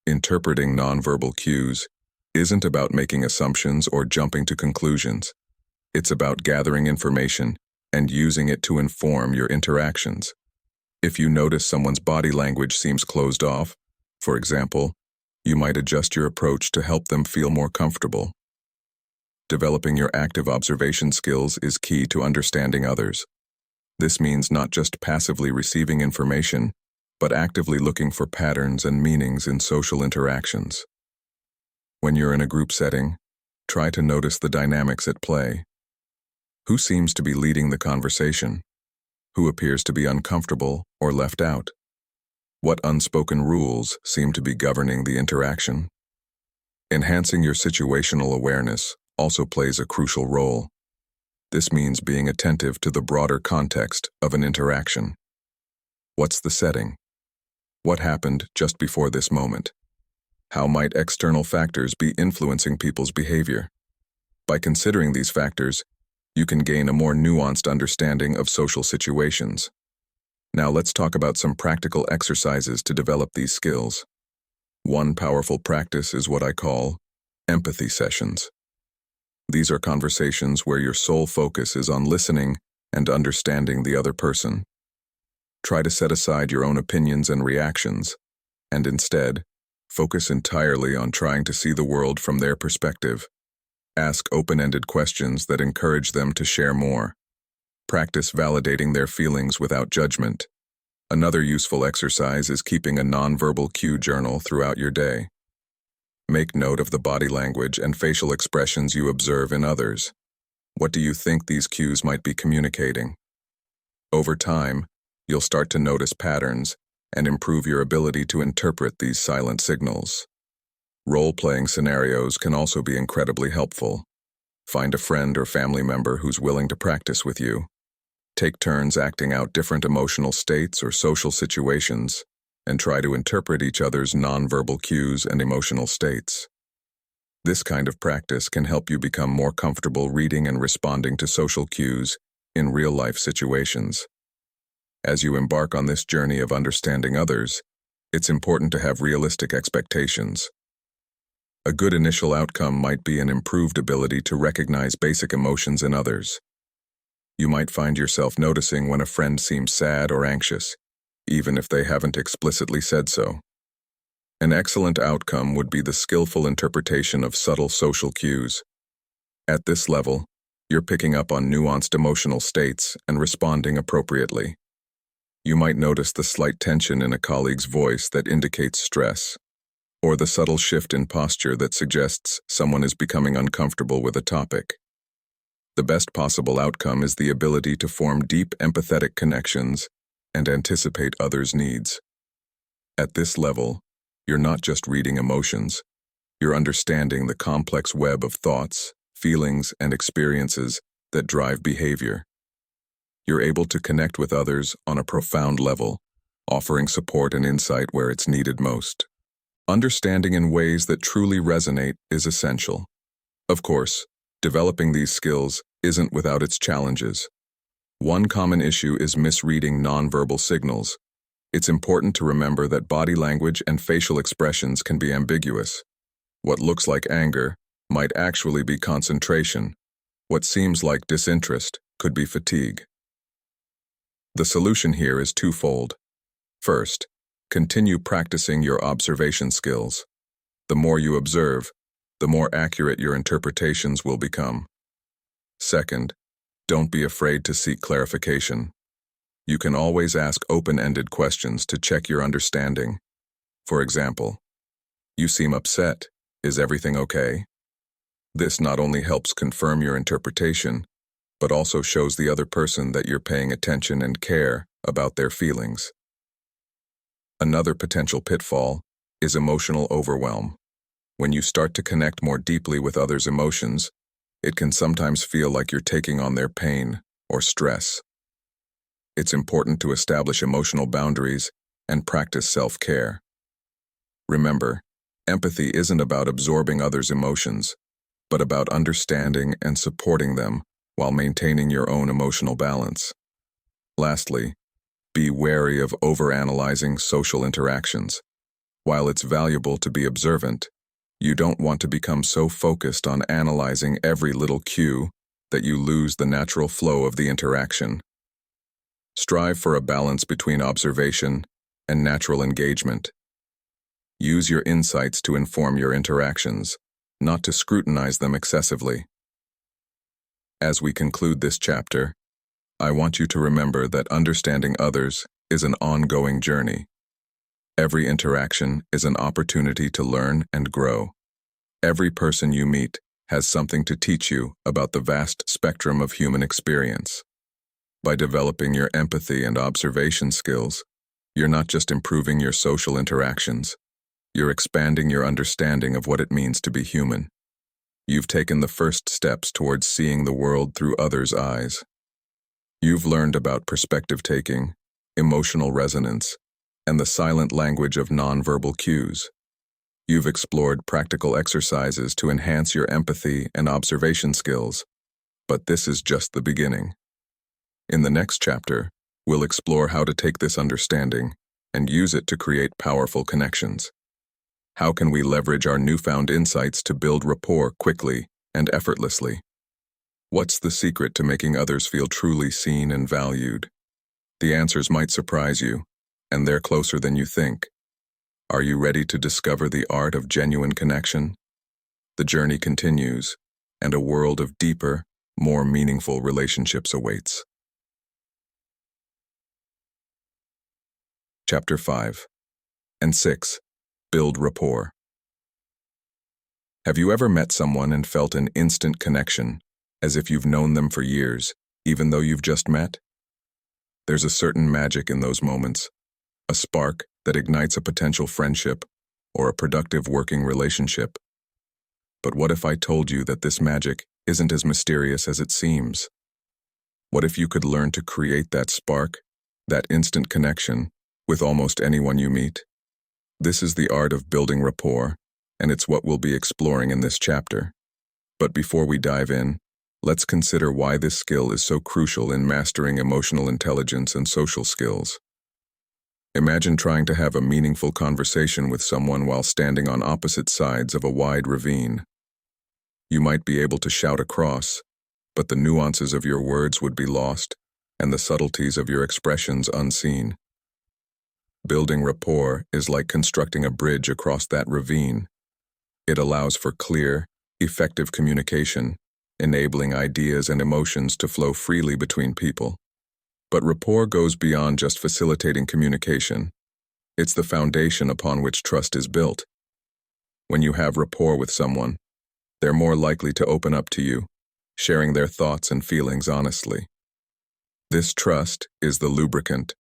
interpreting nonverbal cues isn't about making assumptions or jumping to conclusions. It's about gathering information and using it to inform your interactions. If you notice someone's body language seems closed off, for example, you might adjust your approach to help them feel more comfortable. Developing your active observation skills is key to understanding others. This means not just passively receiving information, but actively looking for patterns and meanings in social interactions. When you're in a group setting, try to notice the dynamics at play. Who seems to be leading the conversation? Who appears to be uncomfortable or left out? What unspoken rules seem to be governing the interaction? Enhancing your situational awareness also plays a crucial role. This means being attentive to the broader context of an interaction. What's the setting? What happened just before this moment? How might external factors be influencing people's behavior? By considering these factors, you can gain a more nuanced understanding of social situations. Now let's talk about some practical exercises to develop these skills. One powerful practice is what I call empathy sessions. These are conversations where your sole focus is on listening and understanding the other person. Try to set aside your own opinions and reactions, and instead, focus entirely on trying to see the world from their perspective. Ask open-ended questions that encourage them to share more. Practice validating their feelings without judgment. Another useful exercise is keeping a nonverbal cue journal throughout your day. Make note of the body language and facial expressions you observe in others. What do you think these cues might be communicating? Over time, you'll start to notice patterns and improve your ability to interpret these silent signals. Role-playing scenarios can also be incredibly helpful. Find a friend or family member who's willing to practice with you. Take turns acting out different emotional states or social situations, and try to interpret each other's nonverbal cues and emotional states. This kind of practice can help you become more comfortable reading and responding to social cues in real-life situations. As you embark on this journey of understanding others, it's important to have realistic expectations. A good initial outcome might be an improved ability to recognize basic emotions in others. You might find yourself noticing when a friend seems sad or anxious, even if they haven't explicitly said so. An excellent outcome would be the skillful interpretation of subtle social cues. At this level, you're picking up on nuanced emotional states and responding appropriately. You might notice the slight tension in a colleague's voice that indicates stress, or the subtle shift in posture that suggests someone is becoming uncomfortable with a topic. The best possible outcome is the ability to form deep empathetic connections and anticipate others' needs. At this level, you're not just reading emotions, you're understanding the complex web of thoughts, feelings, and experiences that drive behavior. You're able to connect with others on a profound level, offering support and insight where it's needed most. Understanding in ways that truly resonate is essential. Of course, developing these skills isn't without its challenges. One common issue is misreading nonverbal signals. It's important to remember that body language and facial expressions can be ambiguous. What looks like anger might actually be concentration. What seems like disinterest could be fatigue. The solution here is twofold. First, continue practicing your observation skills. The more you observe, the more accurate your interpretations will become. Second, don't be afraid to seek clarification. You can always ask open-ended questions to check your understanding. For example, "You seem upset. Is everything okay?" This not only helps confirm your interpretation, but also shows the other person that you're paying attention and care about their feelings. Another potential pitfall is emotional overwhelm. When you start to connect more deeply with others' emotions, it can sometimes feel like you're taking on their pain or stress. It's important to establish emotional boundaries and practice self-care. Remember, empathy isn't about absorbing others' emotions, but about understanding and supporting them while maintaining your own emotional balance. Lastly, be wary of overanalyzing social interactions. While it's valuable to be observant, you don't want to become so focused on analyzing every little cue that you lose the natural flow of the interaction. Strive for a balance between observation and natural engagement. Use your insights to inform your interactions, not to scrutinize them excessively. As we conclude this chapter, I want you to remember that understanding others is an ongoing journey. Every interaction is an opportunity to learn and grow. Every person you meet has something to teach you about the vast spectrum of human experience. By developing your empathy and observation skills, you're not just improving your social interactions, you're expanding your understanding of what it means to be human. You've taken the first steps towards seeing the world through others' eyes. You've learned about perspective taking, emotional resonance, and the silent language of nonverbal cues. You've explored practical exercises to enhance your empathy and observation skills, but this is just the beginning. In the next chapter, we'll explore how to take this understanding and use it to create powerful connections. How can we leverage our newfound insights to build rapport quickly and effortlessly? What's the secret to making others feel truly seen and valued? The answers might surprise you, and they're closer than you think. Are you ready to discover the art of genuine connection? The journey continues, and a world of deeper, more meaningful relationships awaits. Chapter 5 and 6. Build rapport. Have you ever met someone and felt an instant connection, as if you've known them for years, even though you've just met? There's a certain magic in those moments, a spark that ignites a potential friendship or a productive working relationship. But what if I told you that this magic isn't as mysterious as it seems? What if you could learn to create that spark, that instant connection, with almost anyone you meet? This is the art of building rapport, and it's what we'll be exploring in this chapter. But before we dive in, let's consider why this skill is so crucial in mastering emotional intelligence and social skills. Imagine trying to have a meaningful conversation with someone while standing on opposite sides of a wide ravine. You might be able to shout across, but the nuances of your words would be lost, and the subtleties of your expressions unseen. Building rapport is like constructing a bridge across that ravine. It allows for clear, effective communication, enabling ideas and emotions to flow freely between people. But rapport goes beyond just facilitating communication. It's the foundation upon which trust is built. When you have rapport with someone, they're more likely to open up to you, sharing their thoughts and feelings honestly. This trust is the lubricant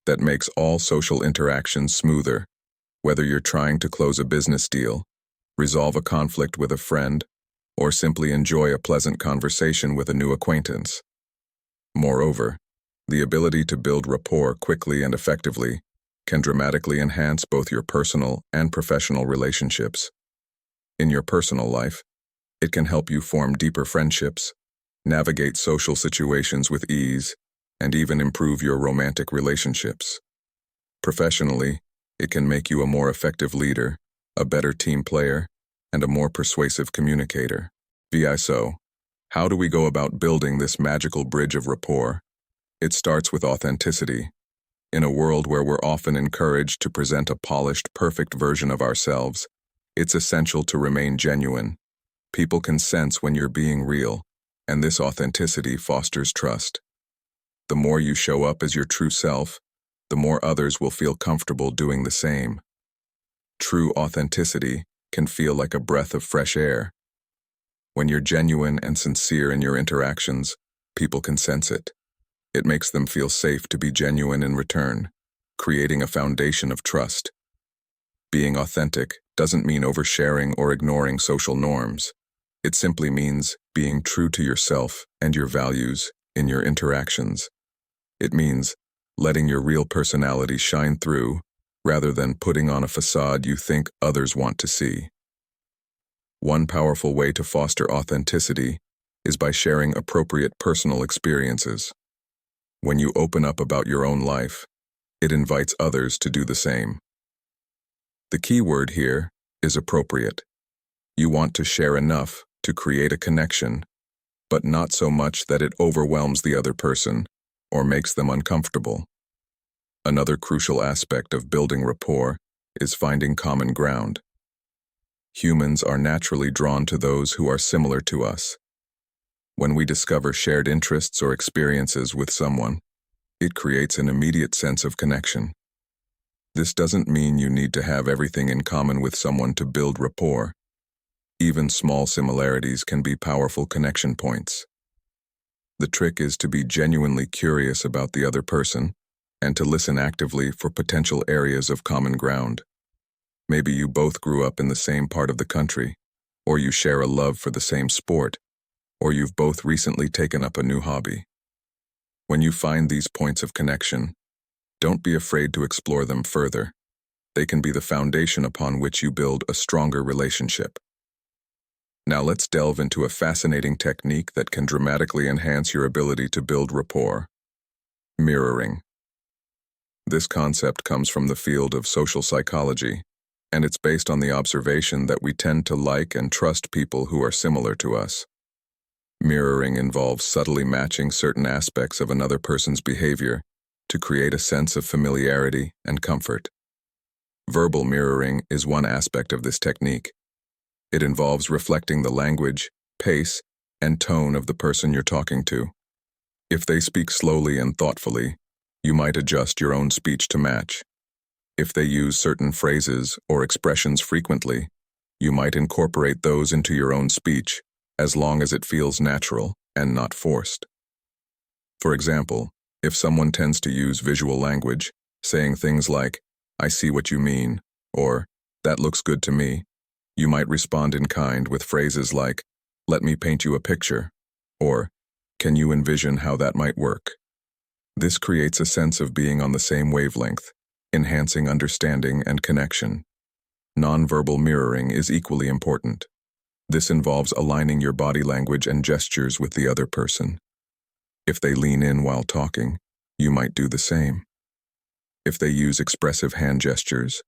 that makes all social interactions smoother, whether you're trying to close a business deal, resolve a conflict with a friend, or simply enjoy a pleasant conversation with a new acquaintance. Moreover, the ability to build rapport quickly and effectively can dramatically enhance both your personal and professional relationships. In your personal life, it can help you form deeper friendships, navigate social situations with ease, and even improve your romantic relationships. Professionally, it can make you a more effective leader, a better team player, and a more persuasive communicator. So, how do we go about building this magical bridge of rapport? It starts with authenticity. In a world where we're often encouraged to present a polished, perfect version of ourselves, it's essential to remain genuine. People can sense when you're being real, and this authenticity fosters trust. The more you show up as your true self, the more others will feel comfortable doing the same. True authenticity can feel like a breath of fresh air. When you're genuine and sincere in your interactions, people can sense it. It makes them feel safe to be genuine in return, creating a foundation of trust. Being authentic doesn't mean oversharing or ignoring social norms. It simply means being true to yourself and your values in your interactions. It means letting your real personality shine through rather than putting on a facade you think others want to see. One powerful way to foster authenticity is by sharing appropriate personal experiences. When you open up about your own life, it invites others to do the same. The key word here is appropriate. You want to share enough to create a connection, but not so much that it overwhelms the other person or makes them uncomfortable. Another crucial aspect of building rapport is finding common ground. Humans are naturally drawn to those who are similar to us. When we discover shared interests or experiences with someone, it creates an immediate sense of connection. This doesn't mean you need to have everything in common with someone to build rapport. Even small similarities can be powerful connection points. The trick is to be genuinely curious about the other person and to listen actively for potential areas of common ground. Maybe you both grew up in the same part of the country, or you share a love for the same sport, or you've both recently taken up a new hobby. When you find these points of connection, don't be afraid to explore them further. They can be the foundation upon which you build a stronger relationship. Now let's delve into a fascinating technique that can dramatically enhance your ability to build rapport: mirroring. This concept comes from the field of social psychology, and it's based on the observation that we tend to like and trust people who are similar to us. Mirroring involves subtly matching certain aspects of another person's behavior to create a sense of familiarity and comfort. Verbal mirroring is one aspect of this technique. It involves reflecting the language, pace, and tone of the person you're talking to. If they speak slowly and thoughtfully, you might adjust your own speech to match. If they use certain phrases or expressions frequently, you might incorporate those into your own speech, as long as it feels natural and not forced. For example, if someone tends to use visual language, saying things like, "I see what you mean," or "That looks good to me," you might respond in kind with phrases like, "Let me paint you a picture," or "Can you envision how that might work?" This creates a sense of being on the same wavelength, enhancing understanding and connection. Nonverbal mirroring is equally important. This involves aligning your body language and gestures with the other person. If they lean in while talking, you might do the same. If they use expressive hand gestures,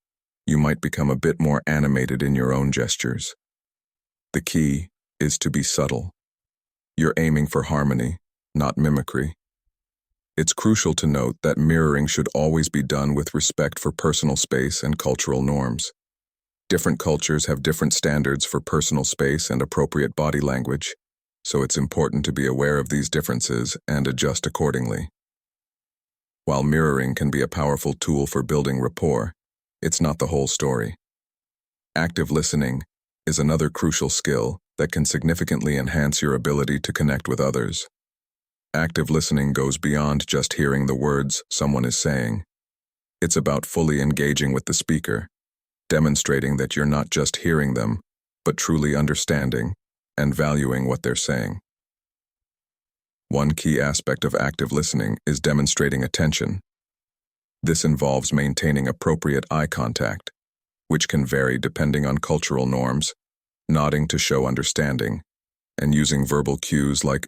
you might become a bit more animated in your own gestures. The key is to be subtle. You're aiming for harmony, not mimicry. It's crucial to note that mirroring should always be done with respect for personal space and cultural norms. Different cultures have different standards for personal space and appropriate body language, so it's important to be aware of these differences and adjust accordingly. While mirroring can be a powerful tool for building rapport, it's not the whole story. Active listening is another crucial skill that can significantly enhance your ability to connect with others. Active listening goes beyond just hearing the words someone is saying. It's about fully engaging with the speaker, demonstrating that you're not just hearing them, but truly understanding and valuing what they're saying. One key aspect of active listening is demonstrating attention. This involves maintaining appropriate eye contact, which can vary depending on cultural norms, nodding to show understanding, and using verbal cues like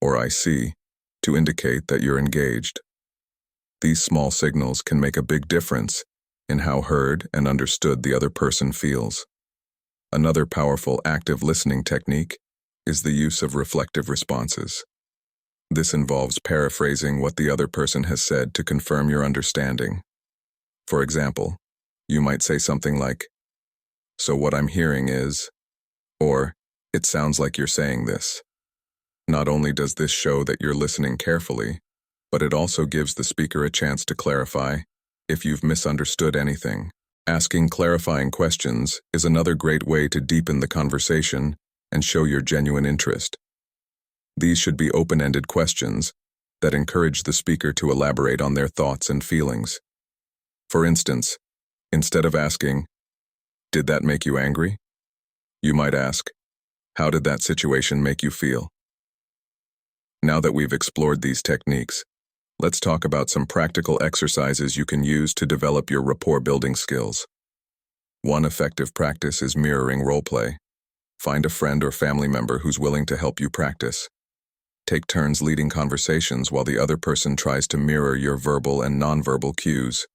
or "I see" to indicate that you're engaged. These small signals can make a big difference in how heard and understood the other person feels. Another powerful active listening technique is the use of reflective responses. This involves paraphrasing what the other person has said to confirm your understanding. For example, you might say something like, "So what I'm hearing is," or "It sounds like you're saying this." Not only does this show that you're listening carefully, but it also gives the speaker a chance to clarify if you've misunderstood anything. Asking clarifying questions is another great way to deepen the conversation and show your genuine interest. These should be open-ended questions that encourage the speaker to elaborate on their thoughts and feelings. For instance, instead of asking, "Did that make you angry?" you might ask, "How did that situation make you feel?" Now that we've explored these techniques, let's talk about some practical exercises you can use to develop your rapport-building skills. One effective practice is mirroring roleplay. Find a friend or family member who's willing to help you practice. Take turns leading conversations while the other person tries to mirror your verbal and nonverbal cues,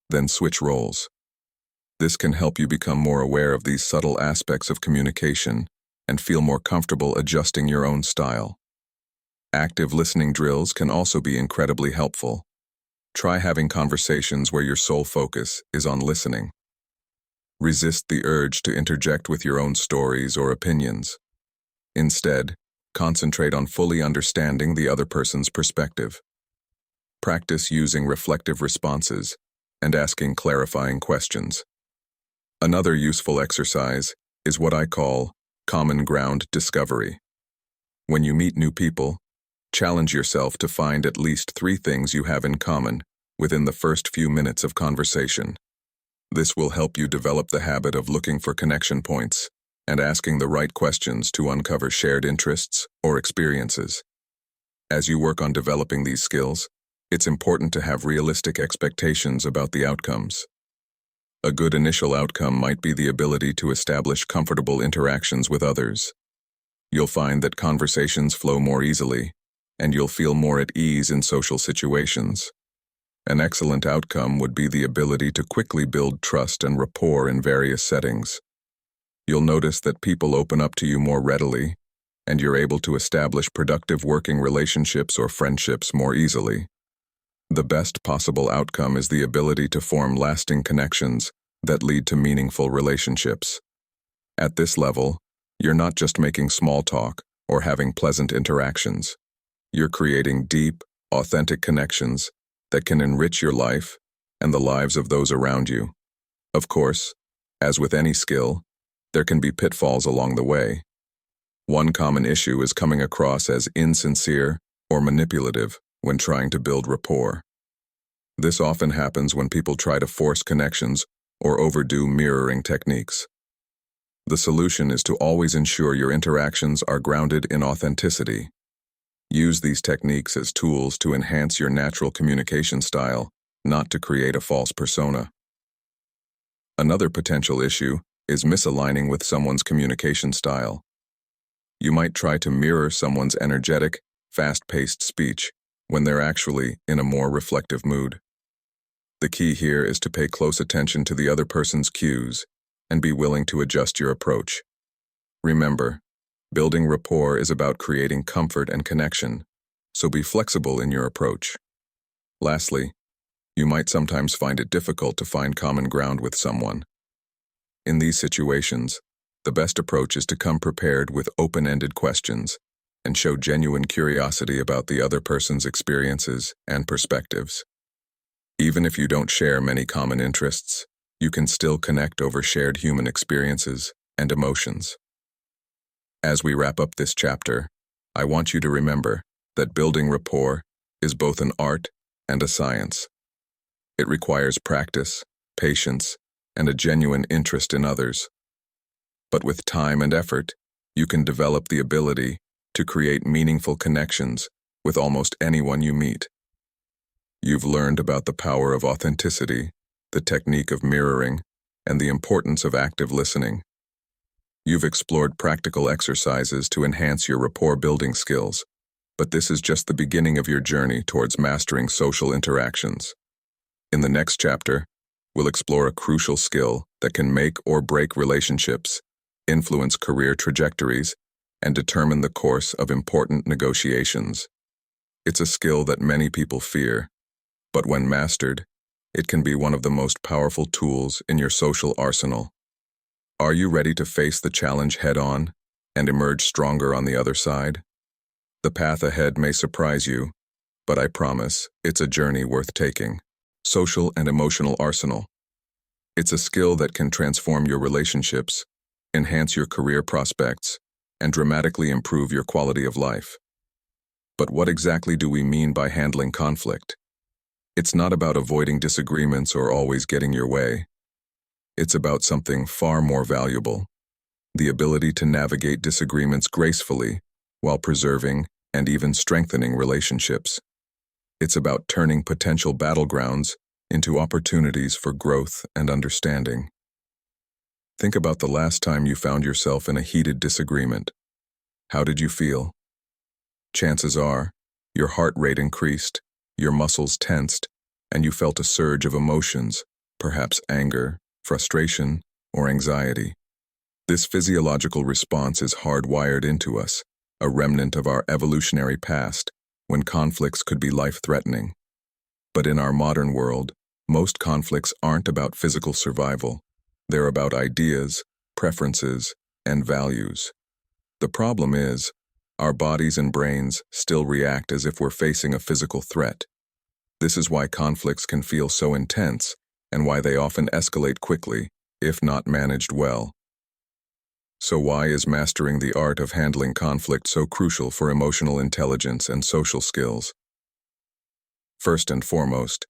then switch roles. This can help you become more aware of these subtle aspects of communication and feel more comfortable adjusting your own style. Active listening drills can also be incredibly helpful. Try having conversations where your sole focus is on listening. Resist the urge to interject with your own stories or opinions. Instead, concentrate on fully understanding the other person's perspective. Practice using reflective responses and asking clarifying questions. Another useful exercise is what I call common ground discovery. When you meet new people, challenge yourself to find at least 3 things you have in common within the first few minutes of conversation. This will help you develop the habit of looking for connection points and asking the right questions to uncover shared interests or experiences. As you work on developing these skills, it's important to have realistic expectations about the outcomes. A good initial outcome might be the ability to establish comfortable interactions with others. You'll find that conversations flow more easily, and you'll feel more at ease in social situations. An excellent outcome would be the ability to quickly build trust and rapport in various settings. You'll notice that people open up to you more readily, and you're able to establish productive working relationships or friendships more easily. The best possible outcome is the ability to form lasting connections that lead to meaningful relationships. At this level, you're not just making small talk or having pleasant interactions. You're creating deep, authentic connections that can enrich your life and the lives of those around you. Of course, as with any skill, there can be pitfalls along the way. One common issue is coming across as insincere or manipulative when trying to build rapport. This often happens when people try to force connections or overdo mirroring techniques. The solution is to always ensure your interactions are grounded in authenticity. Use these techniques as tools to enhance your natural communication style, not to create a false persona. Another potential issue is misaligning with someone's communication style. You might try to mirror someone's energetic, fast-paced speech when they're actually in a more reflective mood. The key here is to pay close attention to the other person's cues and be willing to adjust your approach. Remember, building rapport is about creating comfort and connection, so be flexible in your approach. Lastly, you might sometimes find it difficult to find common ground with someone. In these situations, the best approach is to come prepared with open-ended questions and show genuine curiosity about the other person's experiences and perspectives. Even if you don't share many common interests, you can still connect over shared human experiences and emotions. As we wrap up this chapter, I want you to remember that building rapport is both an art and a science. It requires practice, patience, and a genuine interest in others. But with time and effort, you can develop the ability to create meaningful connections with almost anyone you meet. You've learned about the power of authenticity, the technique of mirroring, and the importance of active listening. You've explored practical exercises to enhance your rapport-building skills, but this is just the beginning of your journey towards mastering social interactions. In the next chapter, we'll explore a crucial skill that can make or break relationships, influence career trajectories, and determine the course of important negotiations. It's a skill that many people fear, but when mastered, it can be one of the most powerful tools in your social arsenal. Are you ready to face the challenge head-on and emerge stronger on the other side? The path ahead may surprise you, but I promise it's a journey worth taking. Social and emotional arsenal. It's a skill that can transform your relationships, enhance your career prospects, and dramatically improve your quality of life. But what exactly do we mean by handling conflict? It's not about avoiding disagreements or always getting your way. It's about something far more valuable: the ability to navigate disagreements gracefully while preserving and even strengthening relationships. It's about turning potential battlegrounds into opportunities for growth and understanding. Think about the last time you found yourself in a heated disagreement. How did you feel? Chances are, your heart rate increased, your muscles tensed, and you felt a surge of emotions, perhaps anger, frustration, or anxiety. This physiological response is hardwired into us, a remnant of our evolutionary past, when conflicts could be life-threatening. But in our modern world, most conflicts aren't about physical survival. They're about ideas, preferences, and values. The problem is, our bodies and brains still react as if we're facing a physical threat. This is why conflicts can feel so intense, and why they often escalate quickly, if not managed well. So why is mastering the art of handling conflict so crucial for emotional intelligence and social skills? First and foremost,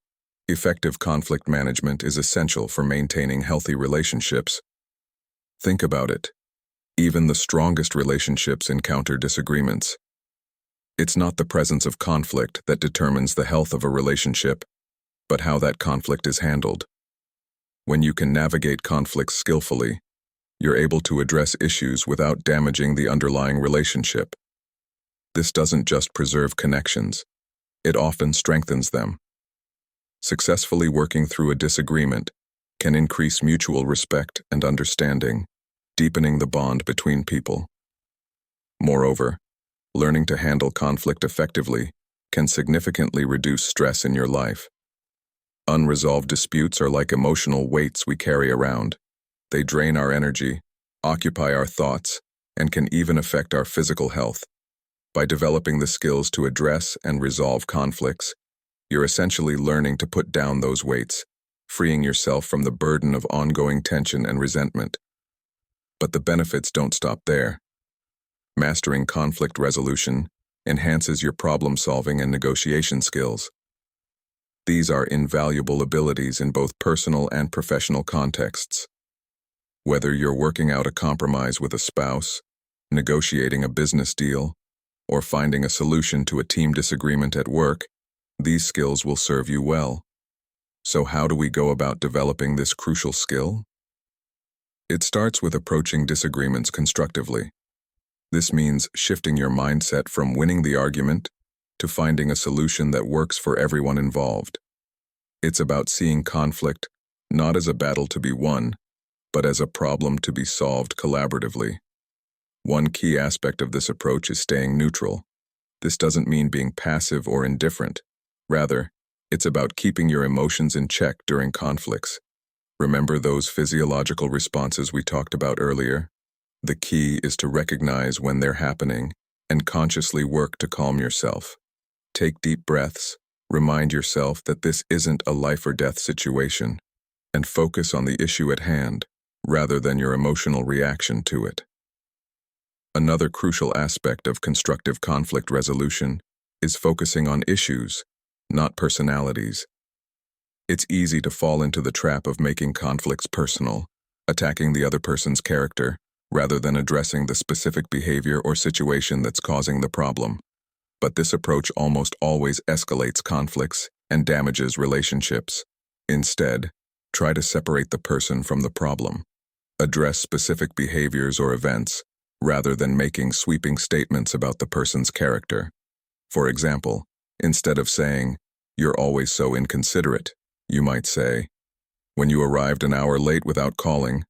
effective conflict management is essential for maintaining healthy relationships. Think about it. Even the strongest relationships encounter disagreements. It's not the presence of conflict that determines the health of a relationship, but how that conflict is handled. When you can navigate conflicts skillfully, you're able to address issues without damaging the underlying relationship. This doesn't just preserve connections, it often strengthens them. Successfully working through a disagreement can increase mutual respect and understanding, deepening the bond between people. Moreover, learning to handle conflict effectively can significantly reduce stress in your life. Unresolved disputes are like emotional weights we carry around. They drain our energy, occupy our thoughts, and can even affect our physical health. By developing the skills to address and resolve conflicts, you're essentially learning to put down those weights, freeing yourself from the burden of ongoing tension and resentment. But the benefits don't stop there. Mastering conflict resolution enhances your problem-solving and negotiation skills. These are invaluable abilities in both personal and professional contexts. Whether you're working out a compromise with a spouse, negotiating a business deal, or finding a solution to a team disagreement at work, these skills will serve you well. So how do we go about developing this crucial skill? It starts with approaching disagreements constructively. This means shifting your mindset from winning the argument to finding a solution that works for everyone involved. It's about seeing conflict not as a battle to be won, but as a problem to be solved collaboratively. One key aspect of this approach is staying neutral. This doesn't mean being passive or indifferent. Rather, it's about keeping your emotions in check during conflicts. Remember those physiological responses we talked about earlier? The key is to recognize when they're happening and consciously work to calm yourself. Take deep breaths, remind yourself that this isn't a life or death situation, and focus on the issue at hand, rather than your emotional reaction to it. Another crucial aspect of constructive conflict resolution is focusing on issues, not personalities. It's easy to fall into the trap of making conflicts personal, attacking the other person's character, rather than addressing the specific behavior or situation that's causing the problem. But this approach almost always escalates conflicts and damages relationships. Instead, try to separate the person from the problem. Address specific behaviors or events, rather than making sweeping statements about the person's character. For example, instead of saying, "You're always so inconsiderate," you might say, "When you arrived an hour late without calling,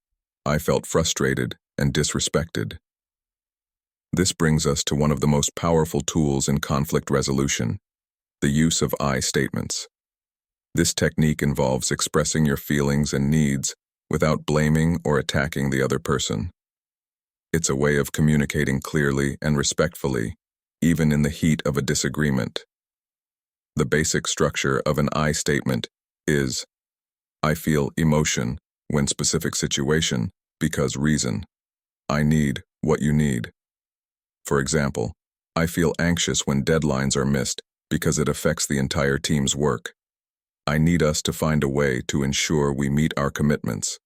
I felt frustrated and disrespected." This brings us to one of the most powerful tools in conflict resolution, the use of I statements. This technique involves expressing your feelings and needs without blaming or attacking the other person. It's a way of communicating clearly and respectfully, even in the heat of a disagreement. The basic structure of an I statement is, I feel emotion when specific situation because reason. I need what you need. For example, I feel anxious when deadlines are missed because it affects the entire team's work. I need us to find a way to ensure we meet our commitments.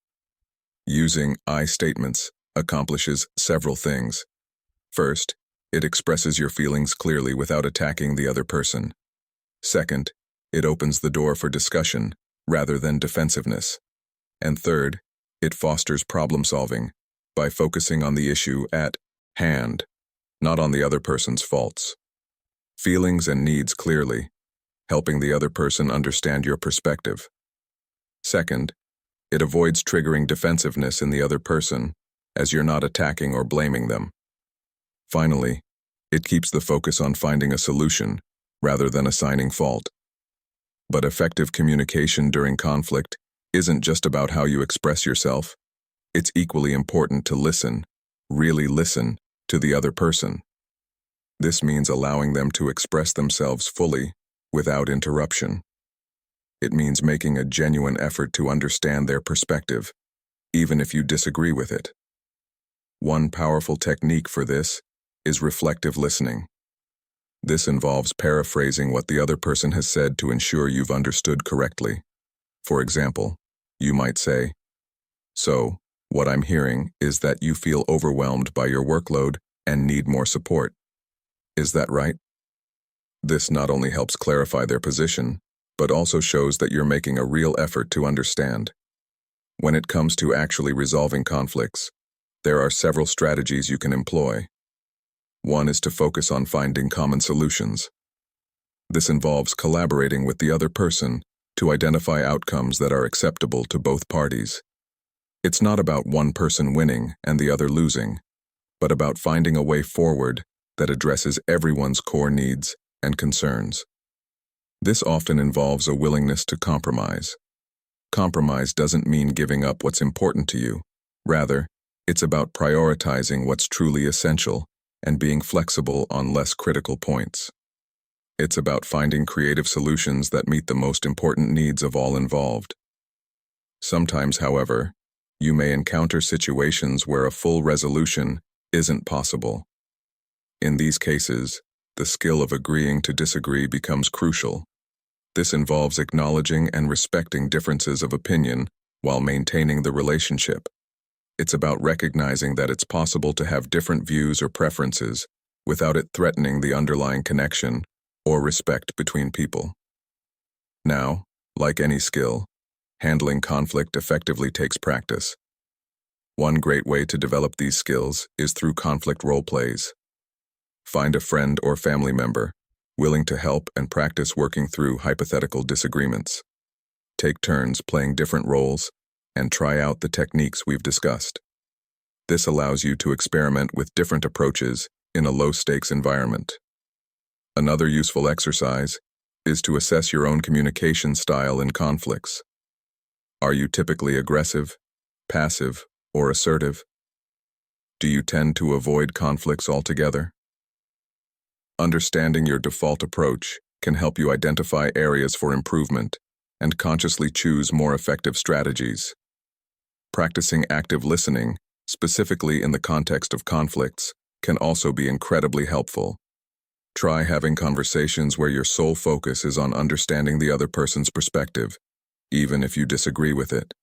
Using I statements accomplishes several things. First, it expresses your feelings clearly without attacking the other person. Second, it opens the door for discussion rather than defensiveness. And third, it fosters problem solving by focusing on the issue at hand, not on the other person's faults. Feelings and needs clearly, helping the other person understand your perspective. Second, it avoids triggering defensiveness in the other person as you're not attacking or blaming them. Finally, it keeps the focus on finding a solution rather than assigning fault. But effective communication during conflict isn't just about how you express yourself. It's equally important to listen, really listen, to the other person. This means allowing them to express themselves fully, without interruption. It means making a genuine effort to understand their perspective, even if you disagree with it. One powerful technique for this is reflective listening. This involves paraphrasing what the other person has said to ensure you've understood correctly. For example, you might say, "So, what I'm hearing is that you feel overwhelmed by your workload and need more support. Is that right?" This not only helps clarify their position, but also shows that you're making a real effort to understand. When it comes to actually resolving conflicts, there are several strategies you can employ. One is to focus on finding common solutions. This involves collaborating with the other person to identify outcomes that are acceptable to both parties. It's not about one person winning and the other losing, but about finding a way forward that addresses everyone's core needs and concerns. This often involves a willingness to compromise. Compromise doesn't mean giving up what's important to you. Rather, it's about prioritizing what's truly essential and being flexible on less critical points. It's about finding creative solutions that meet the most important needs of all involved. Sometimes, however, you may encounter situations where a full resolution isn't possible. In these cases, the skill of agreeing to disagree becomes crucial. This involves acknowledging and respecting differences of opinion while maintaining the relationship. It's about recognizing that it's possible to have different views or preferences without it threatening the underlying connection or respect between people. Now, like any skill, handling conflict effectively takes practice. One great way to develop these skills is through conflict role plays. Find a friend or family member willing to help and practice working through hypothetical disagreements. Take turns playing different roles and try out the techniques we've discussed. This allows you to experiment with different approaches in a low-stakes environment. Another useful exercise is to assess your own communication style in conflicts. Are you typically aggressive, passive, or assertive? Do you tend to avoid conflicts altogether? Understanding your default approach can help you identify areas for improvement and consciously choose more effective strategies. Practicing active listening, specifically in the context of conflicts, can also be incredibly helpful. Try having conversations where your sole focus is on understanding the other person's perspective, even if you disagree with it.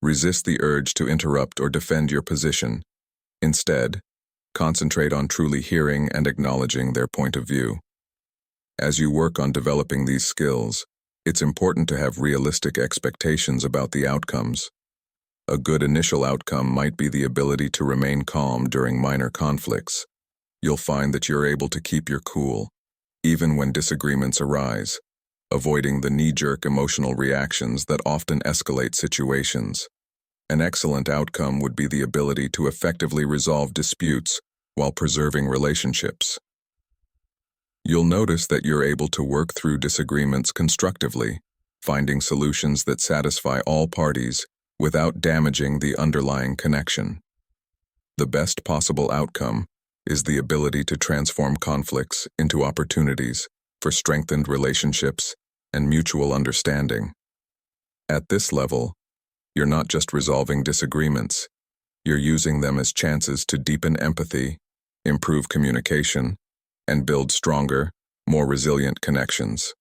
Resist the urge to interrupt or defend your position. Instead, concentrate on truly hearing and acknowledging their point of view. As you work on developing these skills, it's important to have realistic expectations about the outcomes. A good initial outcome might be the ability to remain calm during minor conflicts. You'll find that you're able to keep your cool, even when disagreements arise, avoiding the knee-jerk emotional reactions that often escalate situations. An excellent outcome would be the ability to effectively resolve disputes while preserving relationships. You'll notice that you're able to work through disagreements constructively, finding solutions that satisfy all parties without damaging the underlying connection. The best possible outcome is the ability to transform conflicts into opportunities for strengthened relationships and mutual understanding. At this level, you're not just resolving disagreements, you're using them as chances to deepen empathy, improve communication, and build stronger, more resilient connections.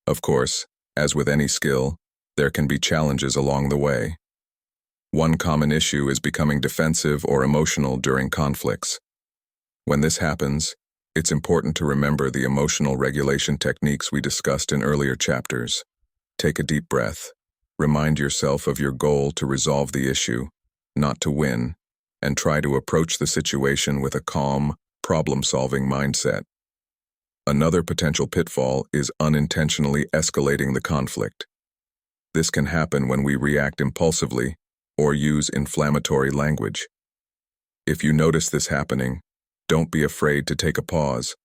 Of course, as with any skill, there can be challenges along the way. One common issue is becoming defensive or emotional during conflicts. When this happens, it's important to remember the emotional regulation techniques we discussed in earlier chapters. Take a deep breath. Remind yourself of your goal to resolve the issue, not to win, and try to approach the situation with a calm, problem-solving mindset. Another potential pitfall is unintentionally escalating the conflict. This can happen when we react impulsively or use inflammatory language. If you notice this happening, don't be afraid to take a pause.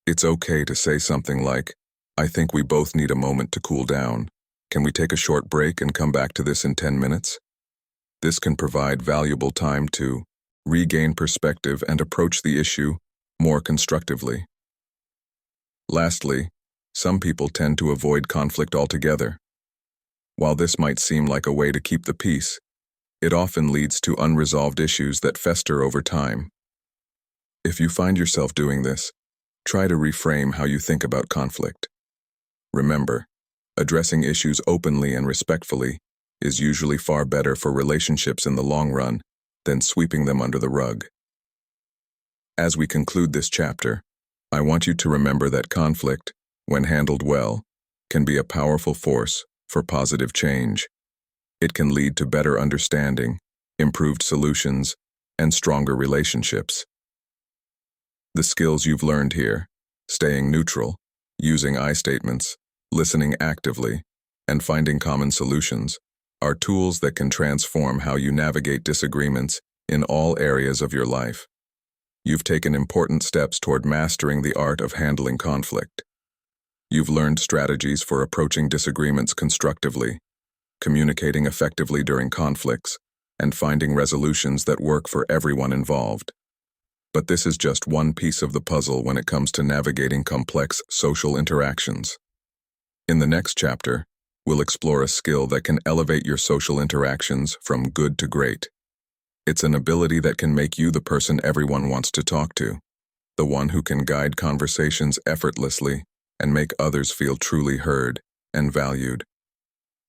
It's okay to say something like, "I think we both need a moment to cool down. Can we take a short break and come back to this in 10 minutes?" This can provide valuable time to regain perspective and approach the issue more constructively. Lastly, some people tend to avoid conflict altogether. While this might seem like a way to keep the peace, it often leads to unresolved issues that fester over time. If you find yourself doing this, try to reframe how you think about conflict. Remember, addressing issues openly and respectfully is usually far better for relationships in the long run than sweeping them under the rug. As we conclude this chapter, I want you to remember that conflict, when handled well, can be a powerful force for positive change. It can lead to better understanding, improved solutions, and stronger relationships. The skills you've learned here, staying neutral, using I statements, listening actively, and finding common solutions, are tools that can transform how you navigate disagreements in all areas of your life. You've taken important steps toward mastering the art of handling conflict. You've learned strategies for approaching disagreements constructively, communicating effectively during conflicts, and finding resolutions that work for everyone involved. But this is just one piece of the puzzle when it comes to navigating complex social interactions. In the next chapter, we'll explore a skill that can elevate your social interactions from good to great. It's an ability that can make you the person everyone wants to talk to, the one who can guide conversations effortlessly and make others feel truly heard and valued.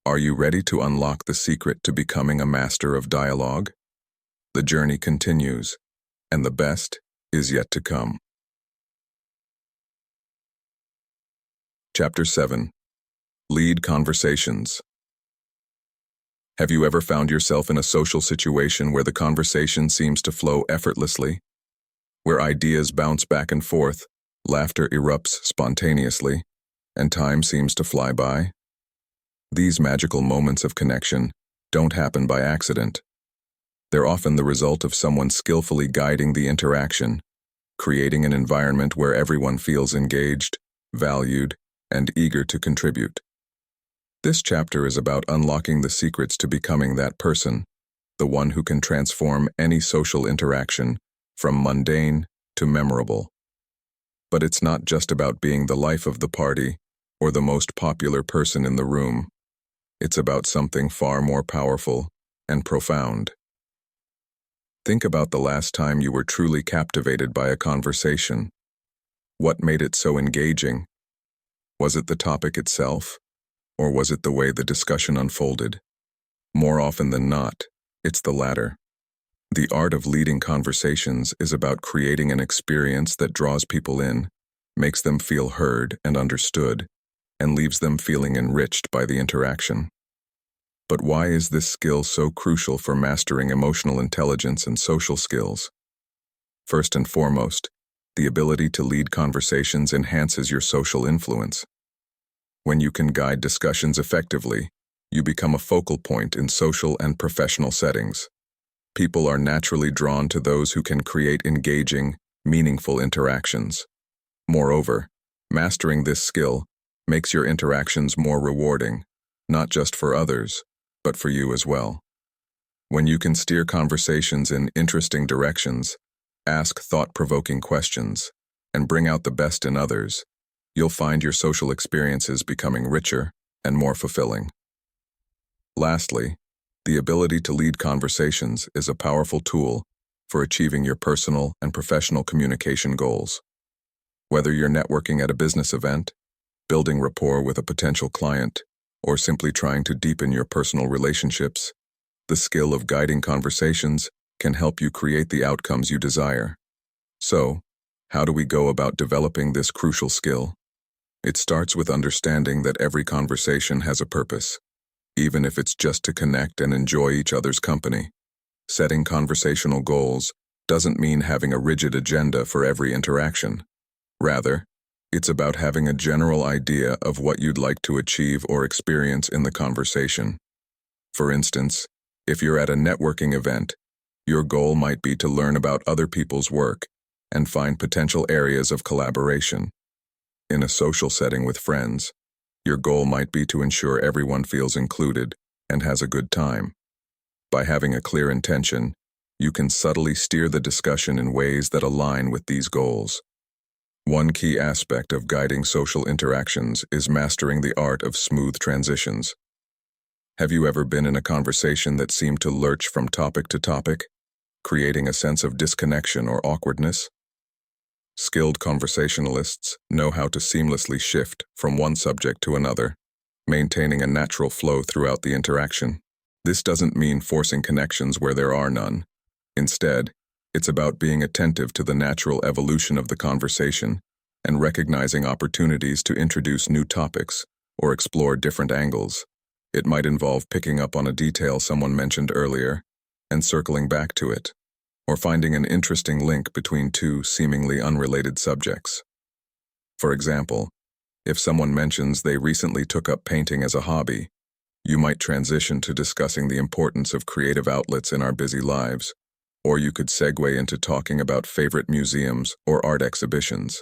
Are you ready to unlock the secret to becoming a master of dialogue? The journey continues, and the best is yet to come. Chapter 7. Lead conversations. Have you ever found yourself in a social situation where the conversation seems to flow effortlessly, where ideas bounce back and forth, laughter erupts spontaneously, and time seems to fly by? These magical moments of connection don't happen by accident. They're often the result of someone skillfully guiding the interaction, creating an environment where everyone feels engaged, valued, and eager to contribute. This chapter is about unlocking the secrets to becoming that person, the one who can transform any social interaction from mundane to memorable. But it's not just about being the life of the party or the most popular person in the room. It's about something far more powerful and profound. Think about the last time you were truly captivated by a conversation. What made it so engaging? Was it the topic itself? Or was it the way the discussion unfolded? More often than not, it's the latter. The art of leading conversations is about creating an experience that draws people in, makes them feel heard and understood, and leaves them feeling enriched by the interaction. But why is this skill so crucial for mastering emotional intelligence and social skills? First and foremost, the ability to lead conversations enhances your social influence. When you can guide discussions effectively, you become a focal point in social and professional settings. People are naturally drawn to those who can create engaging, meaningful interactions. Moreover, mastering this skill makes your interactions more rewarding, not just for others, but for you as well. When you can steer conversations in interesting directions, ask thought-provoking questions, and bring out the best in others, you'll find your social experiences becoming richer and more fulfilling. Lastly, the ability to lead conversations is a powerful tool for achieving your personal and professional communication goals. Whether you're networking at a business event, building rapport with a potential client, or simply trying to deepen your personal relationships, the skill of guiding conversations can help you create the outcomes you desire. So, how do we go about developing this crucial skill? It starts with understanding that every conversation has a purpose, even if it's just to connect and enjoy each other's company. Setting conversational goals doesn't mean having a rigid agenda for every interaction. Rather, it's about having a general idea of what you'd like to achieve or experience in the conversation. For instance, if you're at a networking event, Your goal might be to learn about other people's work and find potential areas of collaboration. In a social setting with friends, your goal might be to ensure everyone feels included and has a good time. By having a clear intention, you can subtly steer the discussion in ways that align with these goals. One key aspect of guiding social interactions is mastering the art of smooth transitions. Have you ever been in a conversation that seemed to lurch from topic to topic, creating a sense of disconnection or awkwardness? Skilled conversationalists know how to seamlessly shift from one subject to another, maintaining a natural flow throughout the interaction. This doesn't mean forcing connections where there are none. Instead, it's about being attentive to the natural evolution of the conversation and recognizing opportunities to introduce new topics or explore different angles. It might involve picking up on a detail someone mentioned earlier and circling back to it, or finding an interesting link between two seemingly unrelated subjects. For example, if someone mentions they recently took up painting as a hobby, you might transition to discussing the importance of creative outlets in our busy lives, or you could segue into talking about favorite museums or art exhibitions.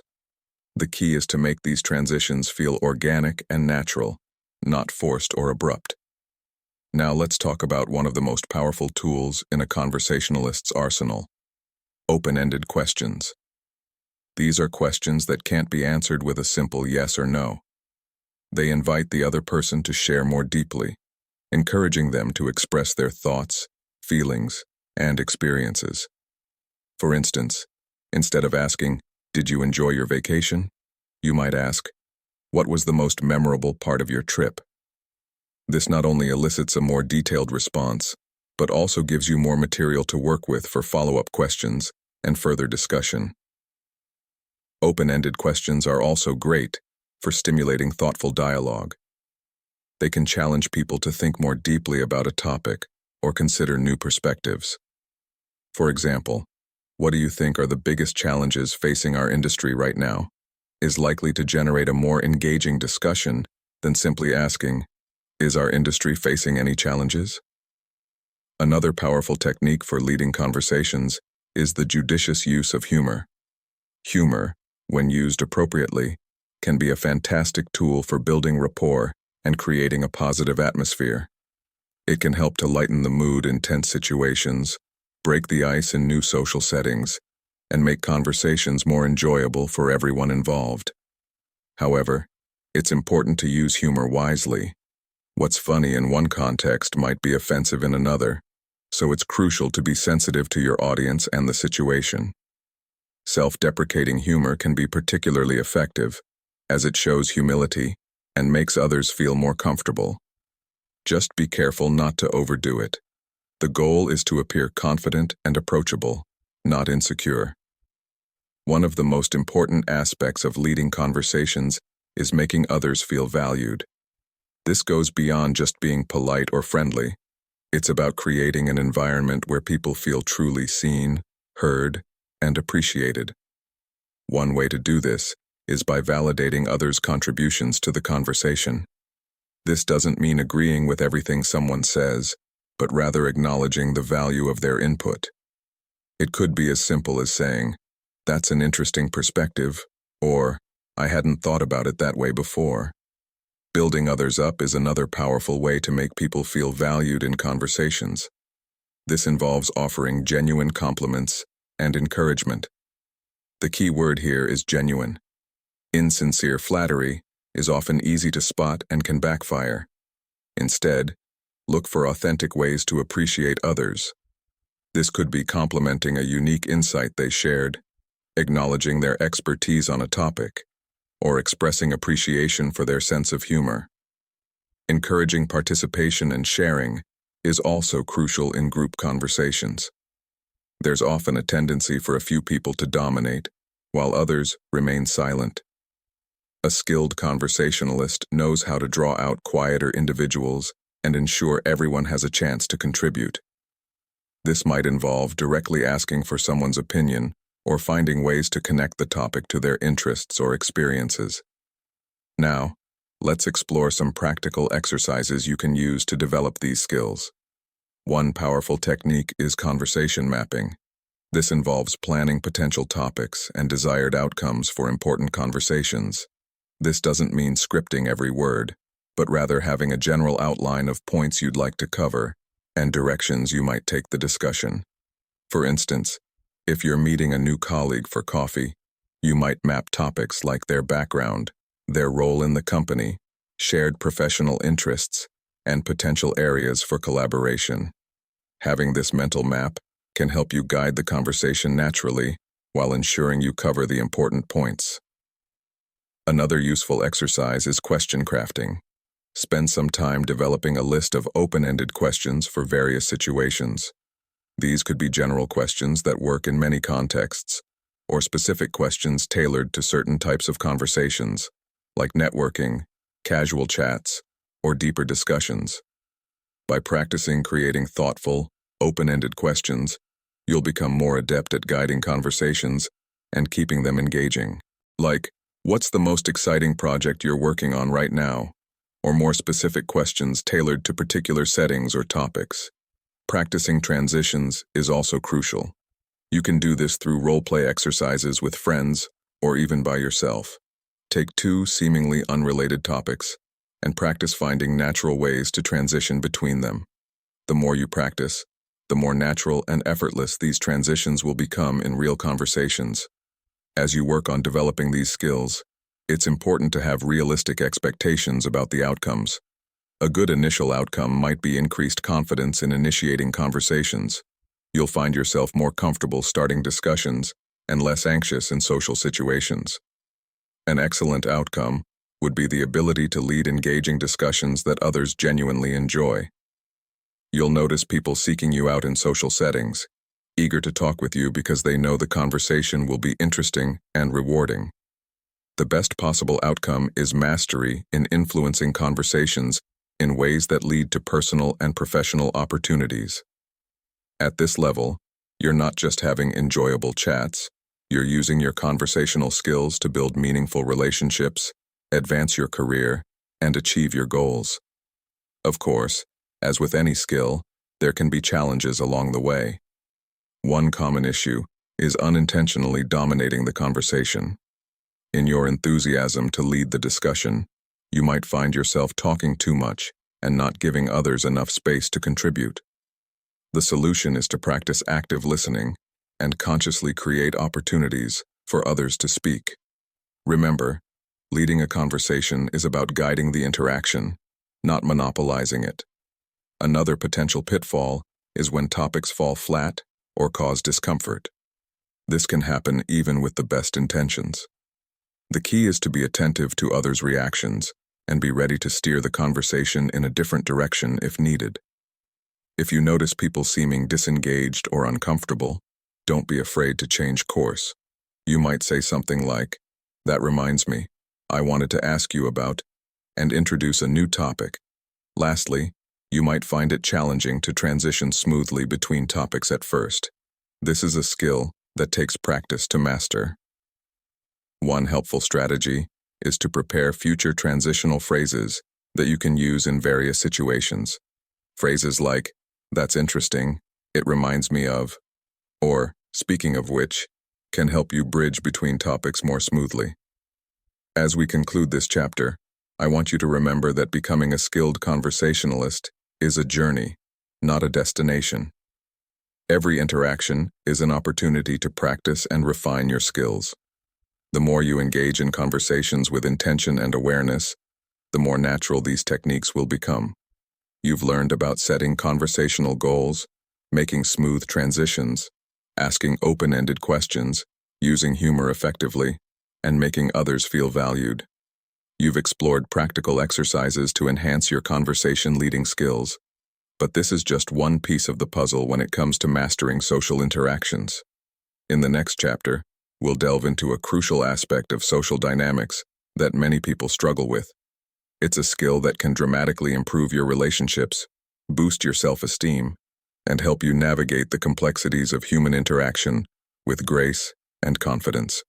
The key is to make these transitions feel organic and natural, not forced or abrupt. Now let's talk about one of the most powerful tools in a conversationalist's arsenal: open-ended questions. These are questions that can't be answered with a simple yes or no. They invite the other person to share more deeply, encouraging them to express their thoughts, feelings, and experiences. For instance, instead of asking, "Did you enjoy your vacation?" you might ask, "What was the most memorable part of your trip?" This not only elicits a more detailed response, but also gives you more material to work with for follow-up questions and further discussion. Open-ended questions are also great for stimulating thoughtful dialogue. They can challenge people to think more deeply about a topic or consider new perspectives. For example, "What do you think are the biggest challenges facing our industry right now?" is likely to generate a more engaging discussion than simply asking, "Is our industry facing any challenges?" Another powerful technique for leading conversations is the judicious use of humor. Humor, when used appropriately, can be a fantastic tool for building rapport and creating a positive atmosphere. It can help to lighten the mood in tense situations, break the ice in new social settings, and make conversations more enjoyable for everyone involved. However, it's important to use humor wisely. What's funny in one context might be offensive in another, so it's crucial to be sensitive to your audience and the situation. Self-deprecating humor can be particularly effective, as it shows humility and makes others feel more comfortable. Just be careful not to overdo it. The goal is to appear confident and approachable, not insecure. One of the most important aspects of leading conversations is making others feel valued. This goes beyond just being polite or friendly. It's about creating an environment where people feel truly seen, heard, and appreciated. One way to do this is by validating others' contributions to the conversation. This doesn't mean agreeing with everything someone says, but rather acknowledging the value of their input. It could be as simple as saying, "That's an interesting perspective," or "I hadn't thought about it that way before." Building others up is another powerful way to make people feel valued in conversations. This involves offering genuine compliments and encouragement. The key word here is genuine. Insincere flattery is often easy to spot and can backfire. Instead, look for authentic ways to appreciate others. This could be complimenting a unique insight they shared, acknowledging their expertise on a topic, or expressing appreciation for their sense of humor. Encouraging participation and sharing is also crucial in group conversations. There's often a tendency for a few people to dominate, while others remain silent. A skilled conversationalist knows how to draw out quieter individuals and ensure everyone has a chance to contribute. This might involve directly asking for someone's opinion or finding ways to connect the topic to their interests or experiences. Now, let's explore some practical exercises you can use to develop these skills. One powerful technique is conversation mapping. This involves planning potential topics and desired outcomes for important conversations. This doesn't mean scripting every word, but rather having a general outline of points you'd like to cover and directions you might take the discussion. For instance, if you're meeting a new colleague for coffee, you might map topics like their background, their role in the company, shared professional interests, and potential areas for collaboration. Having this mental map can help you guide the conversation naturally while ensuring you cover the important points. Another useful exercise is question crafting. Spend some time developing a list of open-ended questions for various situations. These could be general questions that work in many contexts, or specific questions tailored to certain types of conversations, like networking, casual chats, or deeper discussions. By practicing creating thoughtful, open-ended questions, you'll become more adept at guiding conversations and keeping them engaging. Like, what's the most exciting project you're working on right now? Or more specific questions tailored to particular settings or topics. Practicing transitions is also crucial. You can do this through role-play exercises with friends or even by yourself. Take two seemingly unrelated topics and practice finding natural ways to transition between them. The more you practice, the more natural and effortless these transitions will become in real conversations. As you work on developing these skills, it's important to have realistic expectations about the outcomes. A good initial outcome might be increased confidence in initiating conversations. You'll find yourself more comfortable starting discussions and less anxious in social situations. An excellent outcome would be the ability to lead engaging discussions that others genuinely enjoy. You'll notice people seeking you out in social settings, eager to talk with you because they know the conversation will be interesting and rewarding. The best possible outcome is mastery in influencing conversations in ways that lead to personal and professional opportunities. At this level, you're not just having enjoyable chats, you're using your conversational skills to build meaningful relationships, advance your career, and achieve your goals. Of course, as with any skill, there can be challenges along the way. One common issue is unintentionally dominating the conversation. In your enthusiasm to lead the discussion, you might find yourself talking too much and not giving others enough space to contribute. The solution is to practice active listening and consciously create opportunities for others to speak. Remember, leading a conversation is about guiding the interaction, not monopolizing it. Another potential pitfall is when topics fall flat or cause discomfort. This can happen even with the best intentions. The key is to be attentive to others' reactions and be ready to steer the conversation in a different direction if needed. If you notice people seeming disengaged or uncomfortable, don't be afraid to change course. You might say something like, "That reminds me, I wanted to ask you about," and introduce a new topic. Lastly, you might find it challenging to transition smoothly between topics at first. This is a skill that takes practice to master. One helpful strategy is to prepare future transitional phrases that you can use in various situations. Phrases like, "That's interesting," "It reminds me of," or "Speaking of which," can help you bridge between topics more smoothly. As we conclude this chapter, I want you to remember that becoming a skilled conversationalist is a journey, not a destination. Every interaction is an opportunity to practice and refine your skills. The more you engage in conversations with intention and awareness, the more natural these techniques will become. You've learned about setting conversational goals, making smooth transitions, asking open-ended questions, using humor effectively, and making others feel valued. You've explored practical exercises to enhance your conversation leading skills. But this is just one piece of the puzzle when it comes to mastering social interactions. In the next chapter, we'll delve into a crucial aspect of social dynamics that many people struggle with. It's a skill that can dramatically improve your relationships, boost your self-esteem, and help you navigate the complexities of human interaction with grace and confidence.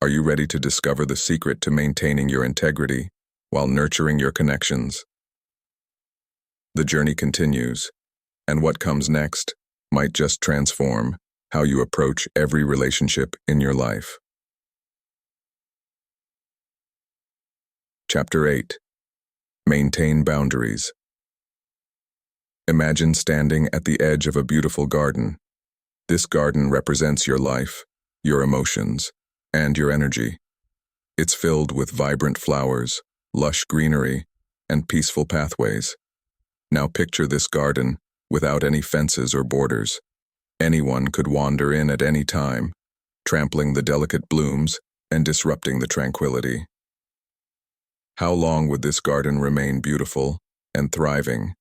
Are you ready to discover the secret to maintaining your integrity while nurturing your connections? The journey continues, And what comes next might just transform how you approach every relationship in your life. Chapter 8. Maintain boundaries. Imagine standing at the edge of a beautiful garden. This garden represents your life, your emotions, and your energy. It's filled with vibrant flowers, lush greenery, and peaceful pathways. Now picture this garden without any fences or borders. Anyone could wander in at any time, trampling the delicate blooms and disrupting the tranquility. How long would this garden remain beautiful and thriving?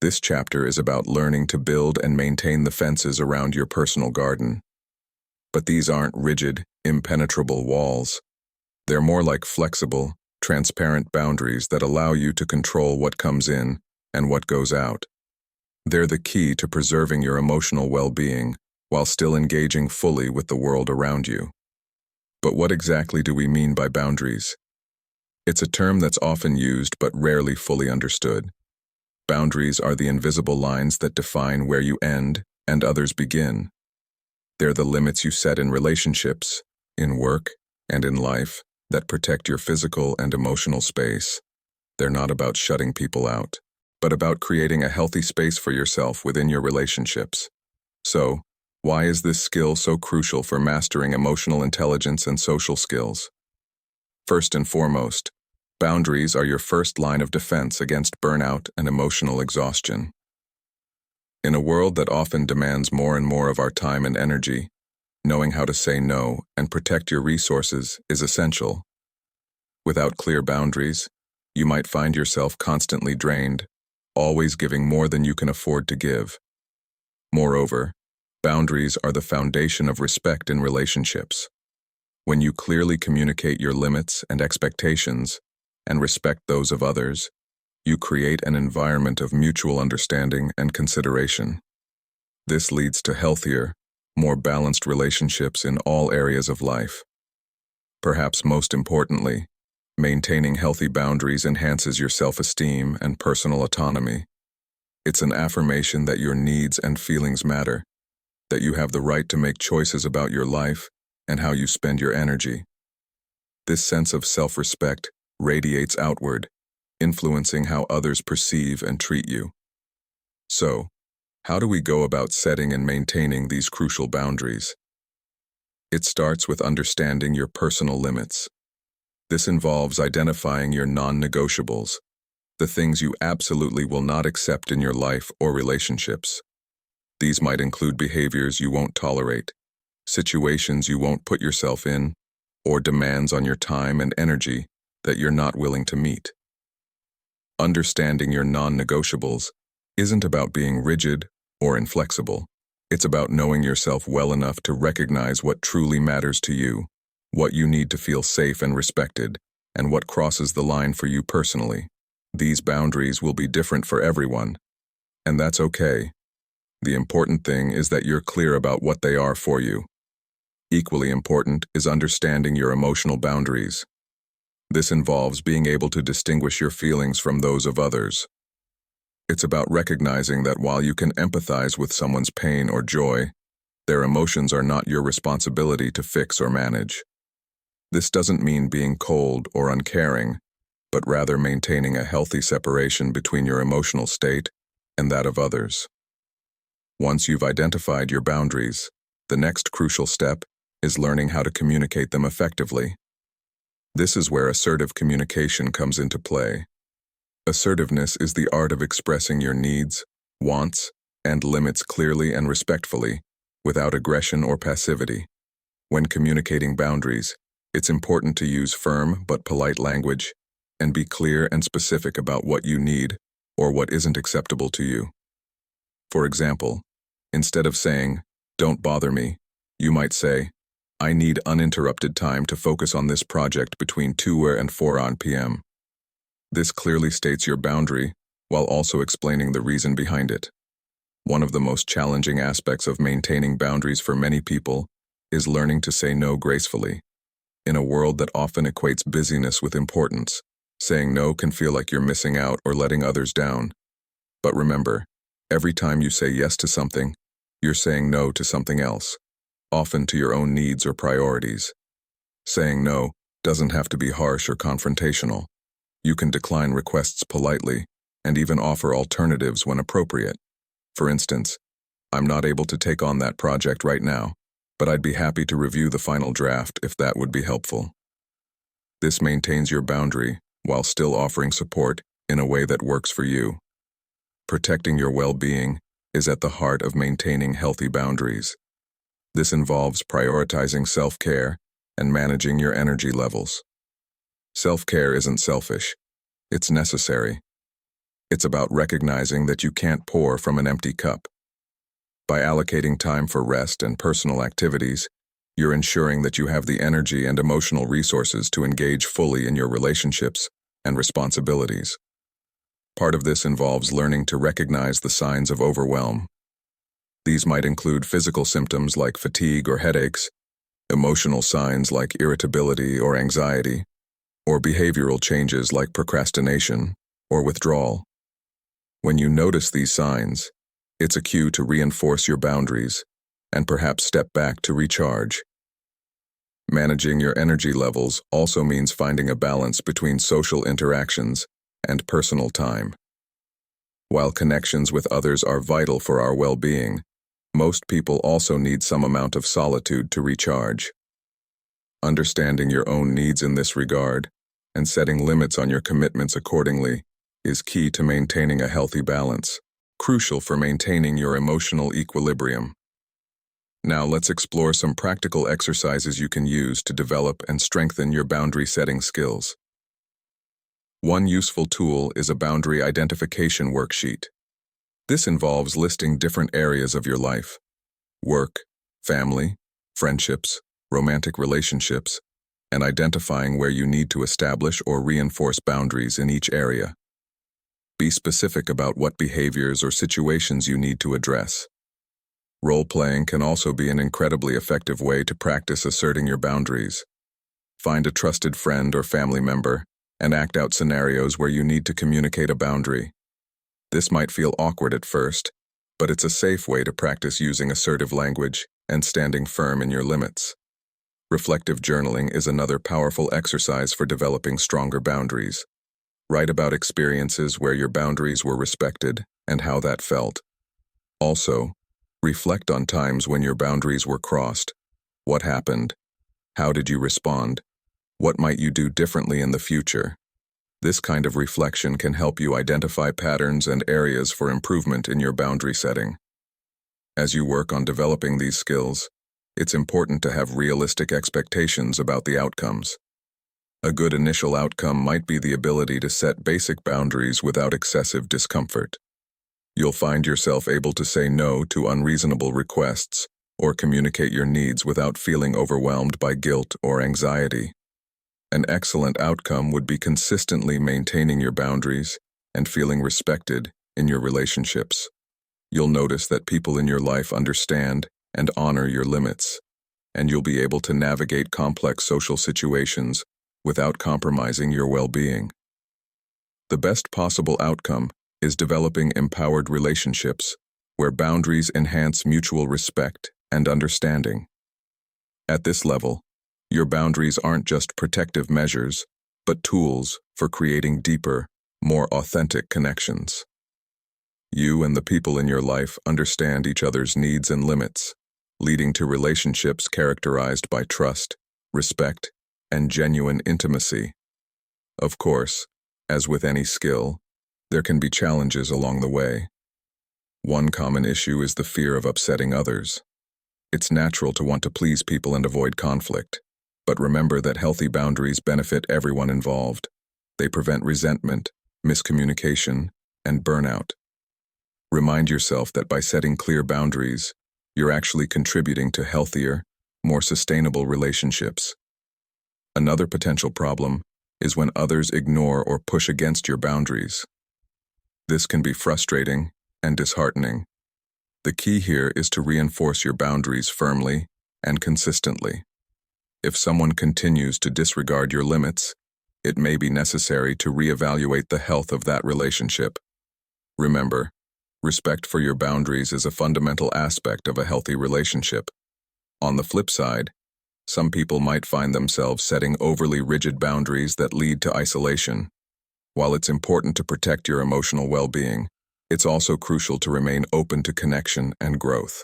This chapter is about learning to build and maintain the fences around your personal garden. But these aren't rigid, impenetrable walls. They're more like flexible, transparent boundaries that allow you to control what comes in and what goes out. They're the key to preserving your emotional well-being while still engaging fully with the world around you. But what exactly do we mean by boundaries? It's a term that's often used but rarely fully understood. Boundaries are the invisible lines that define where you end and others begin. They're the limits you set in relationships, in work, and in life that protect your physical and emotional space. They're not about shutting people out, but about creating a healthy space for yourself within your relationships. So, why is this skill so crucial for mastering emotional intelligence and social skills? First and foremost, boundaries are your first line of defense against burnout and emotional exhaustion. In a world that often demands more and more of our time and energy, knowing how to say no and protect your resources is essential. Without clear boundaries, you might find yourself constantly drained, always giving more than you can afford to give. Moreover, boundaries are the foundation of respect in relationships. When you clearly communicate your limits and expectations, and respect those of others, you create an environment of mutual understanding and consideration. This leads to healthier, more balanced relationships in all areas of life. Perhaps most importantly, maintaining healthy boundaries enhances your self-esteem and personal autonomy. It's an affirmation that your needs and feelings matter, that you have the right to make choices about your life and how you spend your energy. This sense of self-respect radiates outward, influencing how others perceive and treat you. So, how do we go about setting and maintaining these crucial boundaries? It starts with understanding your personal limits. This involves identifying your non-negotiables, the things you absolutely will not accept in your life or relationships. These might include behaviors you won't tolerate, situations you won't put yourself in, or demands on your time and energy that you're not willing to meet. Understanding your non-negotiables isn't about being rigid or inflexible. It's about knowing yourself well enough to recognize what truly matters to you, what you need to feel safe and respected, and what crosses the line for you personally. These boundaries will be different for everyone, and that's okay. The important thing is that you're clear about what they are for you. Equally important is understanding your emotional boundaries. This involves being able to distinguish your feelings from those of others. It's about recognizing that while you can empathize with someone's pain or joy, their emotions are not your responsibility to fix or manage. This doesn't mean being cold or uncaring, but rather maintaining a healthy separation between your emotional state and that of others. Once you've identified your boundaries, the next crucial step is learning how to communicate them effectively. This is where assertive communication comes into play. Assertiveness is the art of expressing your needs, wants, and limits clearly and respectfully, without aggression or passivity. When communicating boundaries, it's important to use firm but polite language and be clear and specific about what you need or what isn't acceptable to you. For example, instead of saying, "Don't bother me," you might say, "I need uninterrupted time to focus on this project between 2 and 4 p.m." This clearly states your boundary while also explaining the reason behind it. One of the most challenging aspects of maintaining boundaries for many people is learning to say no gracefully. In a world that often equates busyness with importance, saying no can feel like you're missing out or letting others down. But remember, Every time you say yes to something, you're saying no to something else, often to your own needs or priorities. Saying no doesn't have to be harsh or confrontational. You can decline requests politely and even offer alternatives when appropriate. For instance, I'm not able to take on that project right now, but I'd be happy to review the final draft if that would be helpful. This maintains your boundary while still offering support in a way that works for you. Protecting your well-being is at the heart of maintaining healthy boundaries. This involves prioritizing self-care and managing your energy levels. Self-care isn't selfish. It's necessary. It's about recognizing that you can't pour from an empty cup. By allocating time for rest and personal activities, you're ensuring that you have the energy and emotional resources to engage fully in your relationships and responsibilities. Part of this involves learning to recognize the signs of overwhelm. These might include physical symptoms like fatigue or headaches, emotional signs like irritability or anxiety, or behavioral changes like procrastination or withdrawal. When you notice these signs, it's a cue to reinforce your boundaries and perhaps step back to recharge. Managing your energy levels also means finding a balance between social interactions and personal time. While connections with others are vital for our well-being, most people also need some amount of solitude to recharge. Understanding your own needs in this regard and setting limits on your commitments accordingly is key to maintaining a healthy balance, crucial for maintaining your emotional equilibrium. Now let's explore some practical exercises you can use to develop and strengthen your boundary-setting skills. One useful tool is a boundary identification worksheet. This involves listing different areas of your life: work, family, friendships, romantic relationships, and identifying where you need to establish or reinforce boundaries in each area. Be specific about what behaviors or situations you need to address. Role-playing can also be an incredibly effective way to practice asserting your boundaries. Find a trusted friend or family member and act out scenarios where you need to communicate a boundary. This might feel awkward at first, but it's a safe way to practice using assertive language and standing firm in your limits. Reflective journaling is another powerful exercise for developing stronger boundaries. Write about experiences where your boundaries were respected and how that felt. Also, reflect on times when your boundaries were crossed. What happened? How did you respond? What might you do differently in the future? This kind of reflection can help you identify patterns and areas for improvement in your boundary setting. As you work on developing these skills, it's important to have realistic expectations about the outcomes. A good initial outcome might be the ability to set basic boundaries without excessive discomfort. You'll find yourself able to say no to unreasonable requests or communicate your needs without feeling overwhelmed by guilt or anxiety. An excellent outcome would be consistently maintaining your boundaries and feeling respected in your relationships. You'll notice that people in your life understand and honor your limits, and you'll be able to navigate complex social situations without compromising your well-being. The best possible outcome is developing empowered relationships where boundaries enhance mutual respect and understanding. At this level, your boundaries aren't just protective measures, but tools for creating deeper, more authentic connections. You and the people in your life understand each other's needs and limits, leading to relationships characterized by trust, respect, and genuine intimacy. Of course, as with any skill, there can be challenges along the way. One common issue is the fear of upsetting others. It's natural to want to please people and avoid conflict, but remember that healthy boundaries benefit everyone involved. They prevent resentment, miscommunication, and burnout. Remind yourself that by setting clear boundaries, you're actually contributing to healthier, more sustainable relationships. Another potential problem is when others ignore or push against your boundaries. This can be frustrating and disheartening. The key here is to reinforce your boundaries firmly and consistently. If someone continues to disregard your limits, it may be necessary to reevaluate the health of that relationship. Remember, Respect for your boundaries is a fundamental aspect of a healthy relationship. On the flip side, some people might find themselves setting overly rigid boundaries that lead to isolation. While it's important to protect your emotional well-being, it's also crucial to remain open to connection and growth.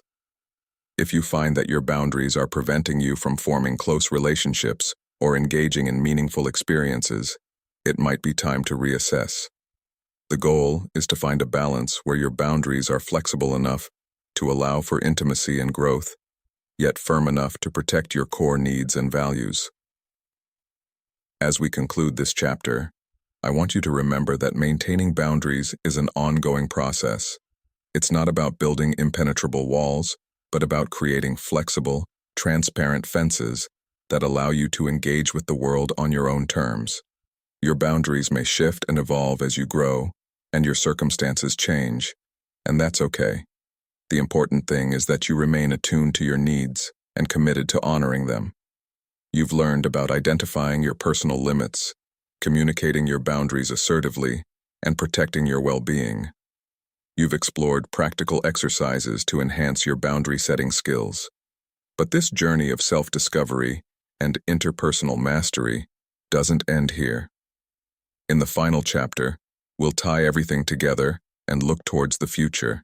If you find that your boundaries are preventing you from forming close relationships or engaging in meaningful experiences, it might be time to reassess. The goal is to find a balance where your boundaries are flexible enough to allow for intimacy and growth, yet firm enough to protect your core needs and values. As we conclude this chapter, I want you to remember that maintaining boundaries is an ongoing process. It's not about building impenetrable walls, but about creating flexible, transparent fences that allow you to engage with the world on your own terms. Your boundaries may shift and evolve as you grow, and your circumstances change, and that's okay. The important thing is that you remain attuned to your needs and committed to honoring them. You've learned about identifying your personal limits, communicating your boundaries assertively, and protecting your well-being. You've explored practical exercises to enhance your boundary-setting skills. But this journey of self-discovery and interpersonal mastery doesn't end here. In the final chapter, we'll tie everything together and look towards the future.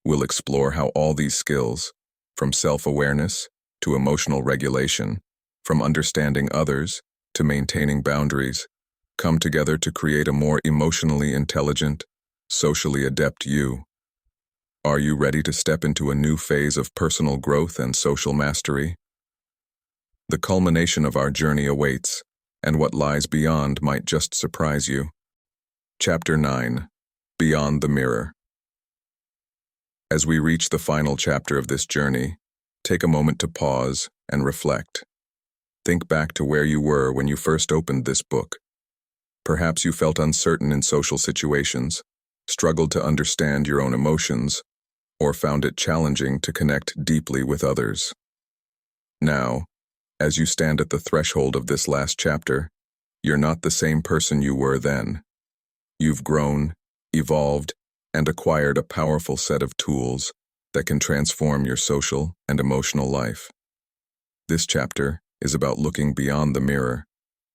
We'll explore how all these skills, from self-awareness to emotional regulation, from understanding others to maintaining boundaries, come together to create a more emotionally intelligent, socially adept you. Are you ready to step into a new phase of personal growth and social mastery? The culmination of our journey awaits, and what lies beyond might just surprise you. Chapter 9: Beyond the Mirror. As we reach the final chapter of this journey, take a moment to pause and reflect. Think back to where you were when you first opened this book. Perhaps you felt uncertain in social situations, struggled to understand your own emotions, or found it challenging to connect deeply with others. Now, as you stand at the threshold of this last chapter, you're not the same person you were then. You've grown, evolved, and acquired a powerful set of tools that can transform your social and emotional life. This chapter is about looking beyond the mirror,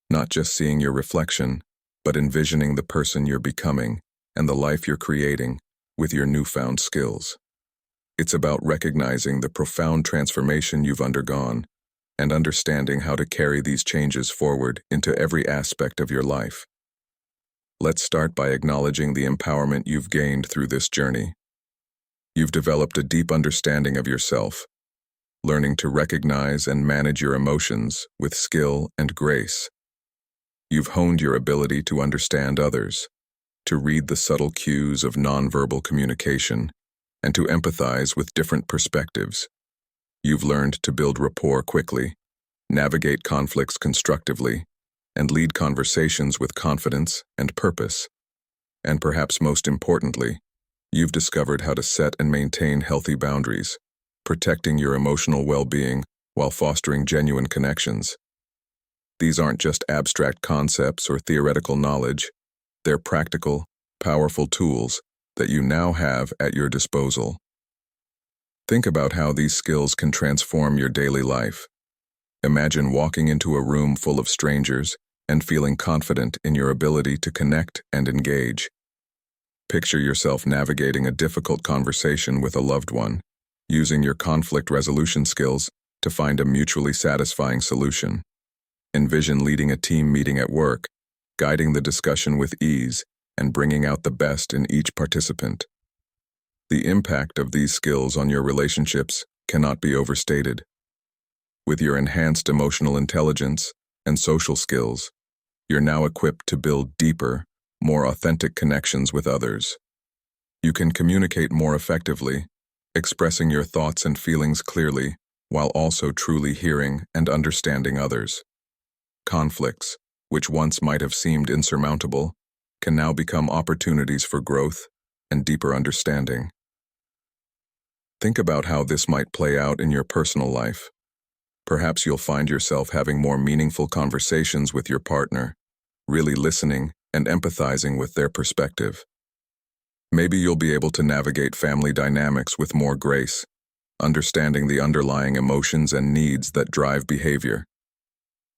not just seeing your reflection, but envisioning the person you're becoming and the life you're creating with your newfound skills. It's about recognizing the profound transformation you've undergone and understanding how to carry these changes forward into every aspect of your life. Let's start by acknowledging the empowerment you've gained through this journey. You've developed a deep understanding of yourself, learning to recognize and manage your emotions with skill and grace. You've honed your ability to understand others, to read the subtle cues of nonverbal communication, and to empathize with different perspectives. You've learned to build rapport quickly, navigate conflicts constructively, and lead conversations with confidence and purpose. And perhaps most importantly, you've discovered how to set and maintain healthy boundaries, protecting your emotional well-being while fostering genuine connections. These aren't just abstract concepts or theoretical knowledge. They're practical, powerful tools that you now have at your disposal. Think about how these skills can transform your daily life. Imagine walking into a room full of strangers and feeling confident in your ability to connect and engage. Picture yourself navigating a difficult conversation with a loved one, using your conflict resolution skills to find a mutually satisfying solution. Envision leading a team meeting at work, guiding the discussion with ease, and bringing out the best in each participant. The impact of these skills on your relationships cannot be overstated. With your enhanced emotional intelligence and social skills, you're now equipped to build deeper, more authentic connections with others. You can communicate more effectively, expressing your thoughts and feelings clearly while also truly hearing and understanding others. Conflicts, which once might have seemed insurmountable, can now become opportunities for growth and deeper understanding. Think about how this might play out in your personal life. Perhaps you'll find yourself having more meaningful conversations with your partner, really listening and empathizing with their perspective. Maybe you'll be able to navigate family dynamics with more grace, understanding the underlying emotions and needs that drive behavior.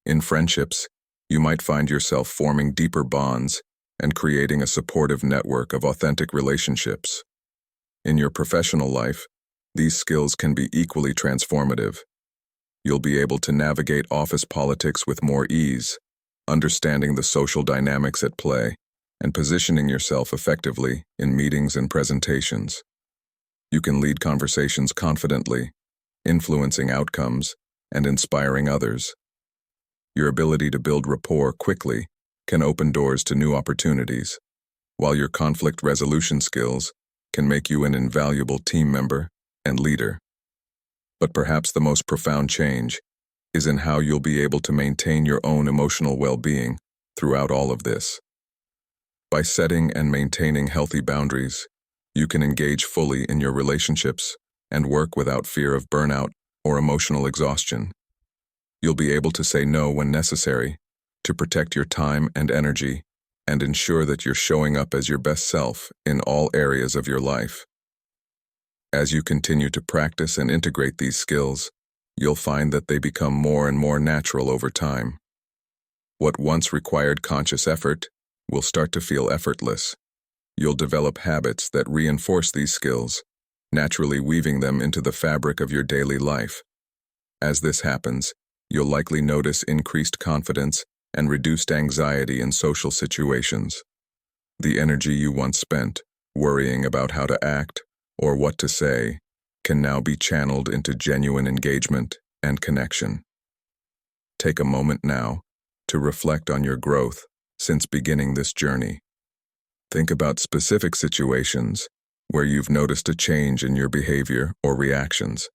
In friendships, you might find yourself forming deeper bonds and creating a supportive network of authentic relationships. In your professional life, these skills can be equally transformative. You'll be able to navigate office politics with more ease, understanding the social dynamics at play, and positioning yourself effectively in meetings and presentations. You can lead conversations confidently, influencing outcomes and inspiring others. Your ability to build rapport quickly can open doors to new opportunities, while your conflict resolution skills can make you an invaluable team member and leader. But perhaps the most profound change is in how you'll be able to maintain your own emotional well-being throughout all of this. By setting and maintaining healthy boundaries, you can engage fully in your relationships and work without fear of burnout or emotional exhaustion. You'll be able to say no when necessary, to protect your time and energy, and ensure that you're showing up as your best self in all areas of your life. As you continue to practice and integrate these skills, you'll find that they become more and more natural over time. What once required conscious effort will start to feel effortless. You'll develop habits that reinforce these skills, naturally weaving them into the fabric of your daily life. As this happens, you'll likely notice increased confidence and reduced anxiety in social situations. The energy you once spent worrying about how to act or what to say can now be channeled into genuine engagement and connection. Take a moment now to reflect on your growth since beginning this journey. Think about specific situations where you've noticed a change in your behavior or reactions.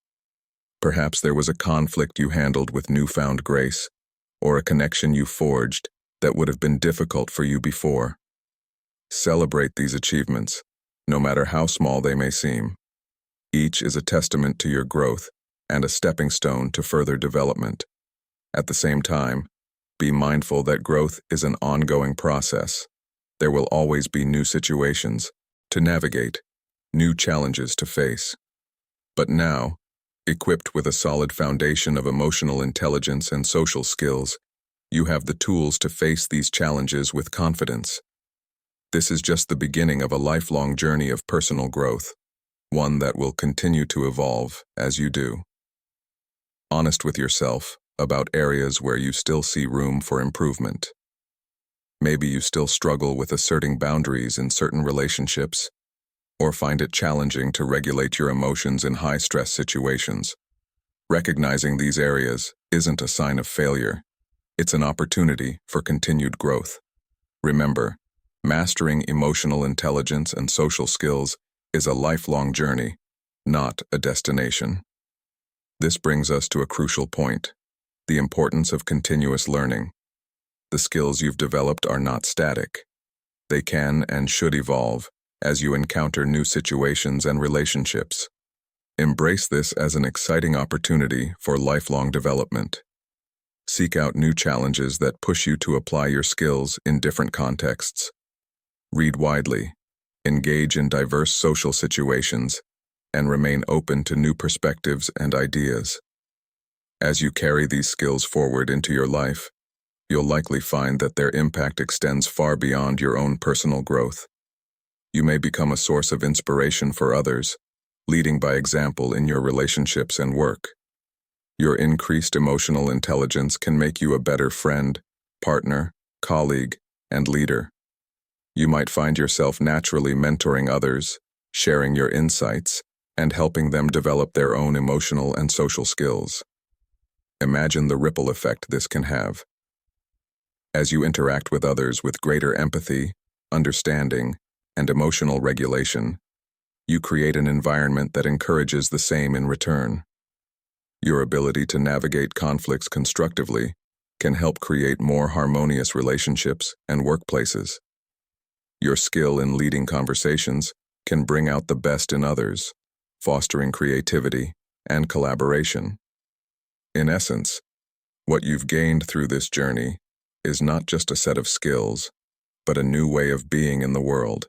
Perhaps there was a conflict you handled with newfound grace, or a connection you forged that would have been difficult for you before. Celebrate these achievements, no matter how small they may seem. Each is a testament to your growth and a stepping stone to further development. At the same time, be mindful that growth is an ongoing process. There will always be new situations to navigate, new challenges to face. But now, equipped with a solid foundation of emotional intelligence and social skills, you have the tools to face these challenges with confidence. This is just the beginning of a lifelong journey of personal growth, one that will continue to evolve as you do. Honest with yourself about areas where you still see room for improvement. Maybe you still struggle with asserting boundaries in certain relationships, or find it challenging to regulate your emotions in high-stress situations. Recognizing these areas isn't a sign of failure. It's an opportunity for continued growth. Remember, mastering emotional intelligence and social skills is a lifelong journey, not a destination. This brings us to a crucial point: the importance of continuous learning. The skills you've developed are not static. They can and should evolve as you encounter new situations and relationships. Embrace this as an exciting opportunity for lifelong development. Seek out new challenges that push you to apply your skills in different contexts. Read widely, engage in diverse social situations, and remain open to new perspectives and ideas. As you carry these skills forward into your life, you'll likely find that their impact extends far beyond your own personal growth. You may become a source of inspiration for others, leading by example in your relationships and work. Your increased emotional intelligence can make you a better friend, partner, colleague, and leader. You might find yourself naturally mentoring others, sharing your insights, and helping them develop their own emotional and social skills. Imagine the ripple effect this can have. As you interact with others with greater empathy, understanding, and emotional regulation, you create an environment that encourages the same in return. Your ability to navigate conflicts constructively can help create more harmonious relationships and workplaces. Your skill in leading conversations can bring out the best in others, fostering creativity and collaboration. In essence, what you've gained through this journey is not just a set of skills, but a new way of being in the world.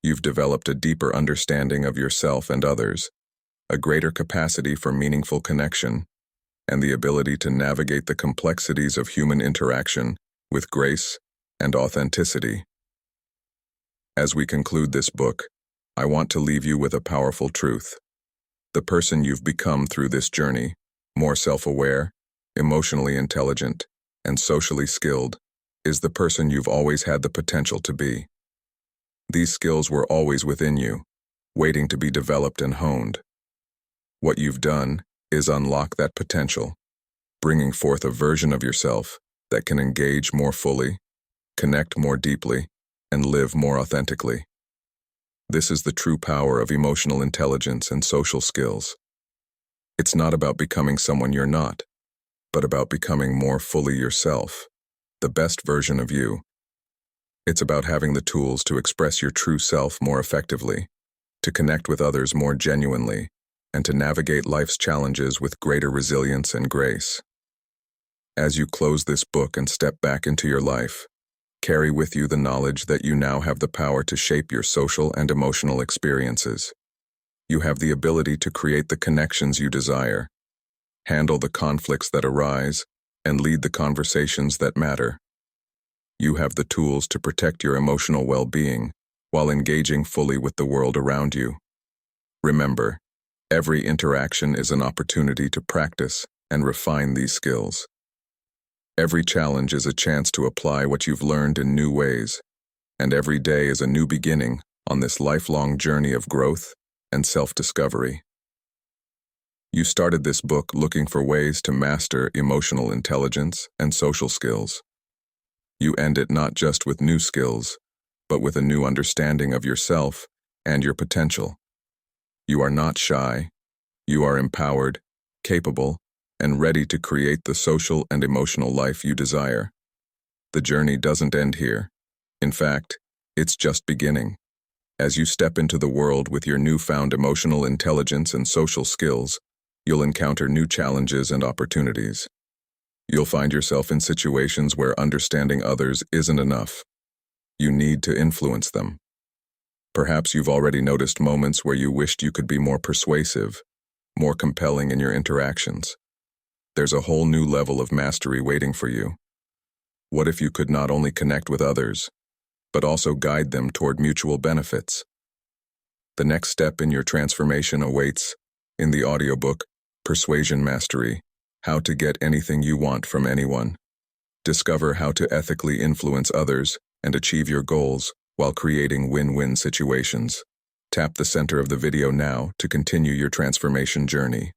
You've developed a deeper understanding of yourself and others, a greater capacity for meaningful connection, and the ability to navigate the complexities of human interaction with grace and authenticity. As we conclude this book, I want to leave you with a powerful truth. The person you've become through this journey, more self-aware, emotionally intelligent, and socially skilled, is the person you've always had the potential to be. These skills were always within you, waiting to be developed and honed. What you've done is unlock that potential, bringing forth a version of yourself that can engage more fully, connect more deeply, and live more authentically. This is the true power of emotional intelligence and social skills. It's not about becoming someone you're not, but about becoming more fully yourself, the best version of you. It's about having the tools to express your true self more effectively, to connect with others more genuinely, and to navigate life's challenges with greater resilience and grace. As you close this book and step back into your life, carry with you the knowledge that you now have the power to shape your social and emotional experiences. You have the ability to create the connections you desire, handle the conflicts that arise, and lead the conversations that matter. You have the tools to protect your emotional well-being while engaging fully with the world around you. Remember, every interaction is an opportunity to practice and refine these skills. Every challenge is a chance to apply what you've learned in new ways, and every day is a new beginning on this lifelong journey of growth and self-discovery. You started this book looking for ways to master emotional intelligence and social skills. You end it not just with new skills, but with a new understanding of yourself and your potential. You are not shy. You are empowered, capable, and ready to create the social and emotional life you desire. The journey doesn't end here. In fact, it's just beginning. As you step into the world with your newfound emotional intelligence and social skills, you'll encounter new challenges and opportunities. You'll find yourself in situations where understanding others isn't enough. You need to influence them. Perhaps you've already noticed moments where you wished you could be more persuasive, more compelling in your interactions. There's a whole new level of mastery waiting for you. What if you could not only connect with others, but also guide them toward mutual benefits? The next step in your transformation awaits in the audiobook, Persuasion Mastery: How to Get Anything You Want from Anyone. Discover how to ethically influence others and achieve your goals while creating win-win situations. Tap the center of the video now to continue your transformation journey.